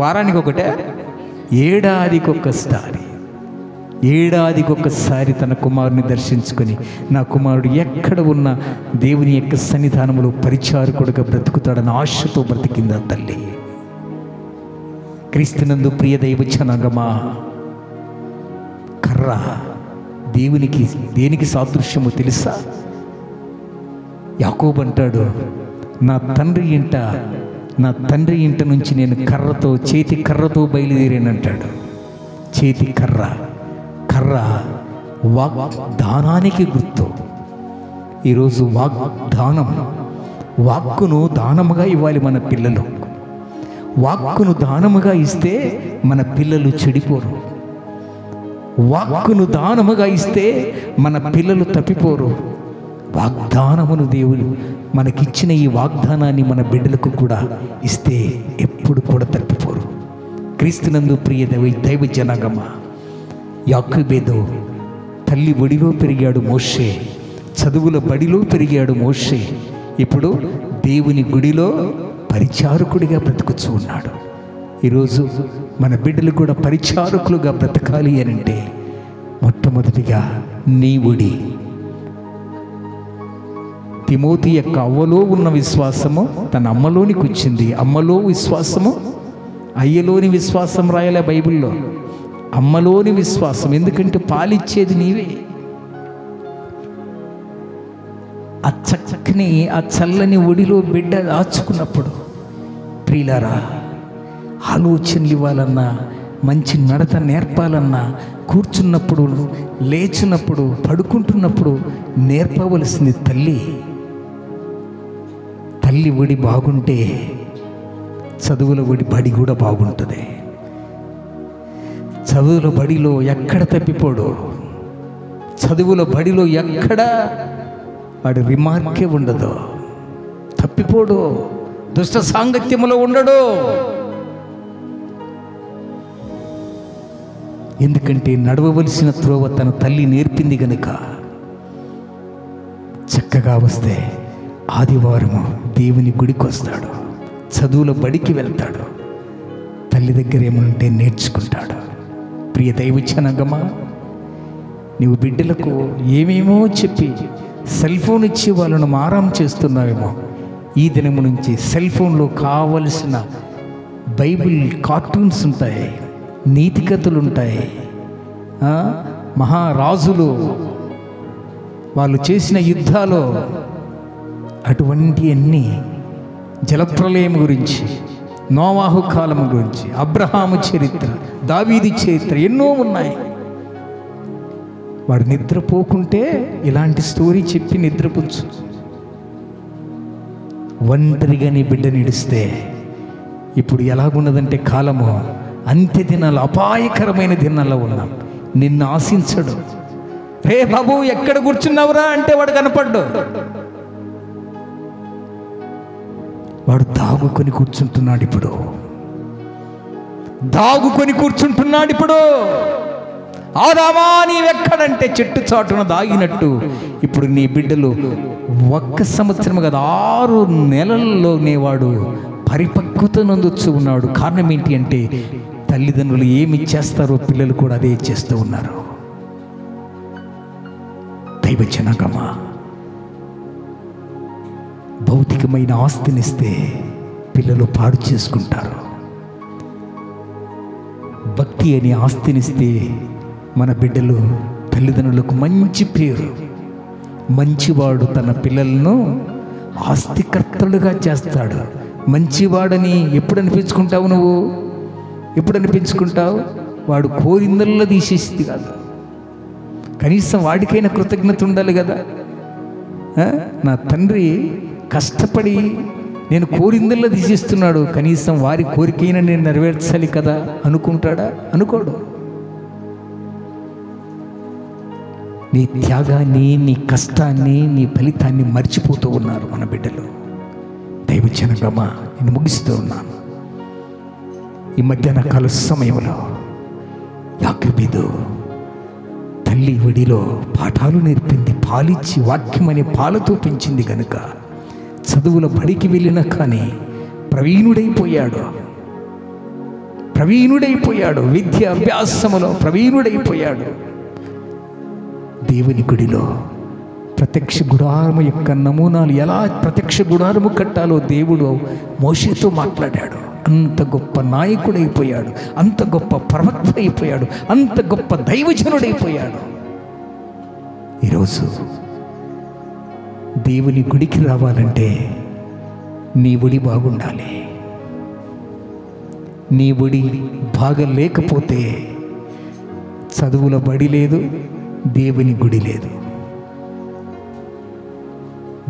వారానికి ఒకటే? ఏడాదికి ఒక్కసారి. ఏడాదికి ఒక్కసారి తన కుమారుని దర్శించుకొని నా కుమారుడు ఎక్కడ ఉన్న దేవుని యొక్క సన్నిధానంలో పరిచారకుడుగా బ్రతుకుతాడన్న ఆశతో బ్రతికింది ఆ తల్లి. క్రీస్తునందు ప్రియ దైవ జనాంగమా, కర్ర దేనికి సాదృశ్యమో తెలుసా? యాకోబు అంటాడు, నా తండ్రి ఇంట నుంచి నేను చేతి కర్రతో బయలుదేరానంటాడు. చేతి కర్ర వాగ్దానానికి గుర్తు. ఈరోజు వాక్కును దానముగా ఇవ్వాలి మన పిల్లలు. వాక్కును దానముగా ఇస్తే మన పిల్లలు చెడిపోరు. వాక్కును దానముగా ఇస్తే మన పిల్లలు తప్పిపోరు. వాగ్దానమును దేవుడు మనకిచ్చిన ఈ వాగ్దానాన్ని మన బిడ్డలకు కూడా ఇస్తే ఎప్పుడు కూడా తప్పిపోరు. క్రీస్తునందు ప్రియ దైవ జనాంగమా, యాకోబేదో తల్లి ఒడిలో పెరిగాడు మోషే, చదువుల బడిలో పెరిగాడు మోషే. ఇప్పుడు దేవుని గుడిలో పరిచారకుడిగా బ్రతుకుతూ ఉన్నాడు. ఈరోజు మన బిడ్డలు కూడా పరిచారకులుగా బ్రతకాలి అని అంటే మొట్టమొదటిగా నీ ఒడి. తిమోతి యొక్క అవ్వలో ఉన్న విశ్వాసము తన అమ్మలోనికి వచ్చింది. అమ్మలో విశ్వాసము, అయ్యలోని విశ్వాసం రాయలే బైబిల్లో. అమ్మలోని విశ్వాసం, ఎందుకంటే పాలిచ్చేది నీవే. ఆ చక్కని ఆ చల్లని ఒడిలో బిడ్డ దాచుకున్నప్పుడు ప్రియులారా, ఆలోచనలు ఇవ్వాలన్నా, మంచి నడత నేర్పాలన్నా, కూర్చున్నప్పుడు, లేచినప్పుడు, పడుకుంటున్నప్పుడు నేర్పవలసింది తల్లి. తల్లి ఒడి బాగుంటే చదువుల బడి కూడా బాగుంటుంది. చదువుల బడిలో ఎక్కడ తప్పిపోడు. చదువుల బడిలో ఎక్కడ వాడి రిమార్కే ఉండదు, తప్పిపోడు, దుష్ట సాంగత్యములో ఉండడు. ఎందుకంటే నడవవలసిన త్రోవ తన తల్లి నేర్పింది గనుక. చక్కగా వస్తే ఆదివారము దేవుని గుడికి వస్తాడు, చదువుల బడికి వెళ్తాడు, తల్లి దగ్గర ఏమంటే నేర్చుకుంటాడు. ప్రియ దైవజనాంగమా, నీవు బిడ్డలకు ఏమేమో చెప్పి సెల్ ఫోన్ ఇచ్చి వాళ్ళను మారం చేస్తున్నావేమో. ఈ దినము నుంచి సెల్ ఫోన్లో కావలసిన బైబిల్ కార్టూన్స్ ఉంటాయి, నీతి కథలు ఉంటాయి, మహారాజులు వాళ్ళు చేసిన యుద్ధాలు, అటువంటి అన్నీ, జలప్రలయం గురించి, నోవాహు కాలం గురించి, అబ్రహాము చరిత్ర, దావీదు చరిత్ర ఎన్నో ఉన్నాయి. వాడు నిద్రపోకుంటే ఇలాంటి స్టోరీ చెప్పి నిద్రపుచ్చు. ఒంటరిగా నీ బిడ్డ నిడిస్తే ఇప్పుడు ఎలాగున్నదంటే కాలము అంత్య దినాలు, అపాయకరమైన దినాల్లో ఉన్నాం. నిన్ను ఆశించడు. రే బాబు ఎక్కడ కూర్చున్నావురా అంటే వాడు కనపడ్డు. వాడు దాగుకొని కూర్చుంటున్నాడు. ఇప్పుడు ఆదామా నీవెక్కడంటే చెట్టు చాటున దాగినట్టు ఇప్పుడు నీ బిడ్డలు 1 సంవత్సరం కదా 6 నెలల్లోనే వాడు పరిపక్వత నొందొచ్చు ఉన్నాడు. కారణం ఏంటి అంటే తల్లిదండ్రులు ఏమి చేస్తారో పిల్లలు కూడా అదే చేస్తూ ఉన్నారు. దైవజనాంగమా, భౌతికమైన ఆస్తినిస్తే పిల్లలు పాడు చేసుకుంటారు. భక్తి అనే ఆస్తినిస్తే మన బిడ్డలు తల్లిదండ్రులకు మంచి పేరు. మంచివాడు తన పిల్లలను ఆస్తికర్తలుగా చేస్తాడు. మంచివాడని ఎప్పుడు అనిపించుకుంటావు నువ్వు? ఎప్పుడు అనిపించుకుంటావు? వాడు కోరిందల్లా తీసేసింది కాదు, కనీసం వాడికైనా కృతజ్ఞత ఉండాలి కదా. నా తండ్రి కష్టపడి నేను కోరిందల్లా తీసేస్తున్నాడు, కనీసం వారి కోరికైనా నేను నెరవేర్చాలి కదా అనుకుంటాడా? అనుకోడు. నీ త్యాగాన్ని, నీ కష్టాన్ని, నీ ఫలితాన్ని మర్చిపోతూ ఉన్నారు మన బిడ్డలు. దైవజనగమా, నేను ముగిస్తూ ఉన్నాను. ఈ మధ్యాహ్న కాల సమయంలో యాకోబు తల్లి ఒడిలో పాఠాలు నేర్పింది, పాలిచ్చి వాక్యం అనే పాలతో పెంచింది కనుక చదువుల బడికి వెళ్ళినా కానీ ప్రవీణుడైపోయాడు. విద్య అభ్యాసములో ప్రవీణుడైపోయాడు. దేవుని గుడిలో ప్రత్యక్ష గుడారము యొక్క నమూనాలు, ఎలా ప్రత్యక్ష గుడారము కట్టాలో దేవుడు మోషేతో మాట్లాడాడు. అంత గొప్ప నాయకుడైపోయాడు, అంత గొప్ప ప్రవక్త అయిపోయాడు, అంత గొప్ప దైవజనుడైపోయాడు. ఈరోజు దేవుని గుడికి రావాలంటే నీ ఒడి బాగుండాలి. నీ ఒడి బాగా లేకపోతే చదువుల బడి లేదు, దేవుని గుడి లేదు.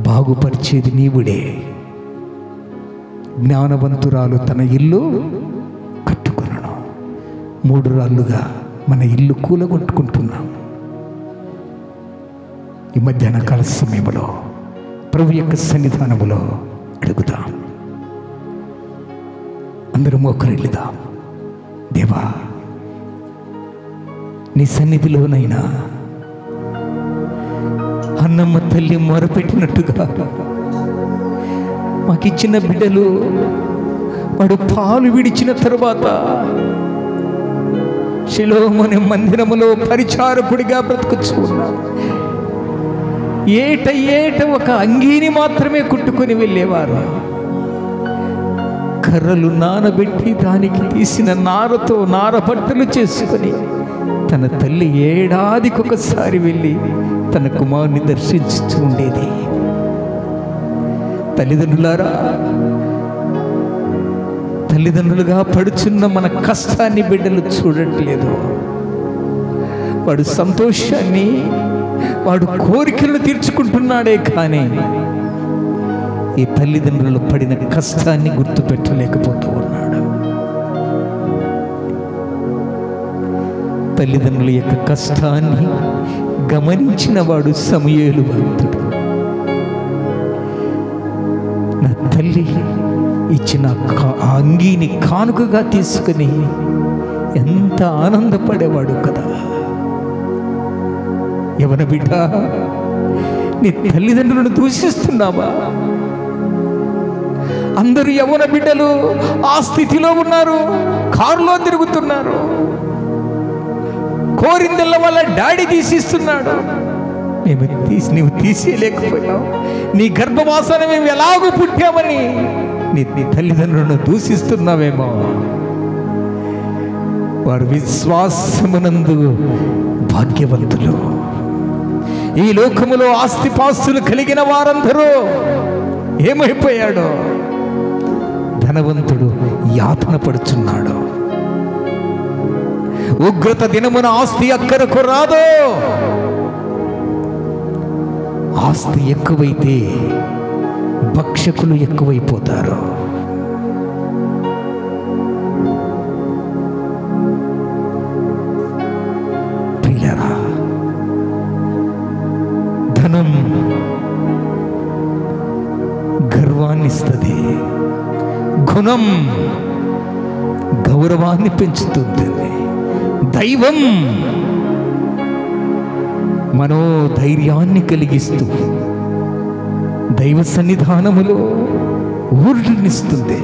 బాగుపరిచేది నీవుడే. జ్ఞానవంతురాలు తన ఇల్లు కట్టుకున్నాను. 3 రాళ్ళుగా మన ఇల్లు కూలగొట్టుకుంటున్నాం. ఈ మధ్యాహ్న కాల సమయంలో ప్రభు యొక్క సన్నిధానములో అడుగుదాం. అందరూ మోకరిల్లుదాం. దేవా, నీ సన్నిధిలోనైనా అన్నమ్మ తల్లి మొరపెట్టినట్టుగా మాకిచ్చిన బిడ్డలు వాడు పాలు విడిచిన తరువాత షిలోము మందిరములో పరిచారకుడిగా బ్రతుకుచూ ఉన్నాడు. ఏట ఒక అంగీని మాత్రమే కుట్టుకొని వెళ్ళేవారు. కర్రలు నానబెట్టి దానికి తీసిన నారతో నారబట్టలు చేసుకొని తన తల్లి ఏడాదికొకసారి వెళ్ళి తన కుమారుని దర్శించుతూ ఉండేది. తల్లిదండ్రులారా, తల్లిదండ్రులుగా పడుచున్న మన కష్టాన్ని బిడ్డలు చూడట్లేదు. వాడు సంతోషాన్ని, వాడు కోరికలను తీర్చుకుంటున్నాడే కానీ ఈ తల్లిదండ్రులు పడిన కష్టాన్ని గుర్తుపెట్టలేకపోతూ ఉన్నాడు. తల్లిదండ్రుల యొక్క కష్టాన్ని గమనించిన వాడు సమూయేలు భక్తుడు. నా తల్లి ఇచ్చిన అంగీని కానుకగా తీసుకుని ఎంత ఆనందపడేవాడు కదా. యవన బిడ్డ, నీ తల్లిదండ్రులను దూషిస్తున్నావా? అందరూ యవన బిడ్డలు ఆ స్థితిలో ఉన్నారు, కారులో తిరుగుతున్నారు. కోరిందల్ల వల్ల డాడీ తీసిస్తున్నాడు, నువ్వు తీసేయలేకపోయావు. నీ గర్భవాసన మేము ఎలాగూ పుట్టామని నీ తల్లిదండ్రులను దూషిస్తున్నావేమో. వారు విశ్వాసమునందు భాగ్యవంతులు. ఈ లోకములో ఆస్తిపాస్తులు కలిగిన వారందరూ ఏమైపోయాడో, ధనవంతుడు యాతన పడుచున్నాడు. ఉగ్రత దినమున ఆస్తి అక్కరకు రాదు. ఆస్తి ఎక్కువైతే భక్షకులు ఎక్కువైపోతారు. ప్రియులారా, ధనం గర్వాన్ని ఇస్తుంది, గుణం గౌరవాన్ని పెంచుతుంది, దైవం మనోధైర్యాన్ని కలిగిస్తూ దైవ సన్నిధానములో ఊరటనిస్తుంది.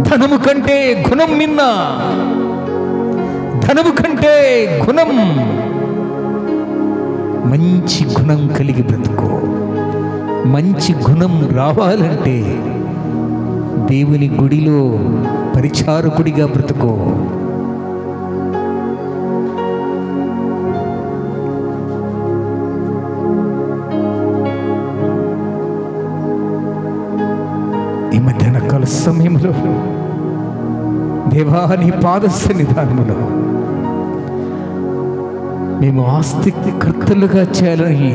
ధనము కంటే గుణం మిన్న, ధనము కంటే గుణం. మంచి గుణం కలిగి బ్రతుకో. మంచి గుణం రావాలంటే దేవుని గుడిలో పరిచారకుడిగా బ్రతుకో. ఈ మధ్యాహ్న కాల సమయంలో దేవా, నీ పాద సన్నిధానములో మేము ఆస్తికర్తలుగా చేయాలని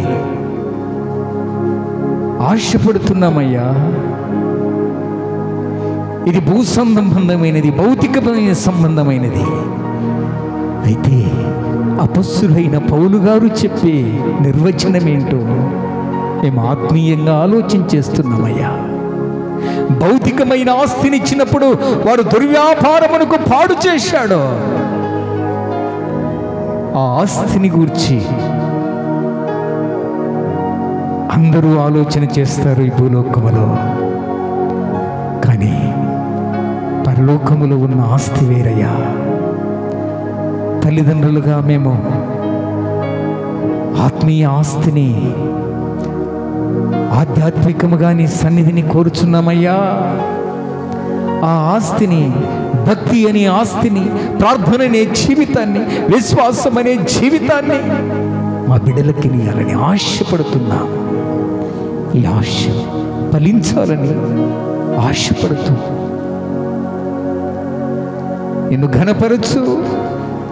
ఆశపడుతున్నామయ్యా. ఇది భూ సంబంధమైనది, భౌతికమైన సంబంధమైనది. అయితే అపస్సులైన పౌలు గారు చెప్పే నిర్వచనం ఏంటో మేము ఆత్మీయంగా ఆలోచించేస్తున్నామయ్యా. భౌతికమైన ఆస్తినిచ్చినప్పుడు వాడు దుర్వ్యాపారమునకు పాడు చేశాడు. ఆ ఆస్తిని గూర్చి అందరూ ఆలోచన చేస్తారు ఈ భూలోకములో. కానీ పరలోకములో ఉన్న ఆస్తి వేరయ్యా. తల్లిదండ్రులుగా మేము ఆత్మీయ ఆస్తిని, ఆధ్యాత్మికముగా నీ సన్నిధిని కోరుచున్నామయ్యా. ఆ ఆస్తిని, భక్తి అనే ఆస్తిని, ప్రార్థన అనే జీవితాన్ని, విశ్వాసం అనే జీవితాన్ని మా బిడ్డలకి ఇవ్వాలని ఆశపడుతున్నా. ఈ ఆశ ఫలించాలని ఆశపడుతూ నిన్ను ఘనపరచు,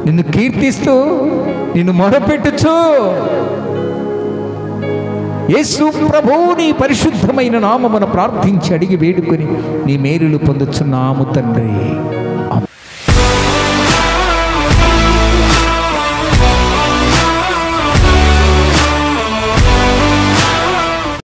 నిన్ను కీర్తిస్తూ, నిన్ను మొరపెట్టుచు యేసు ప్రభువు నీ పరిశుద్ధమైన నామమున ప్రార్థించి అడిగి వేడుకొని నీ మేలులు పొందుచున్నాము తండ్రి.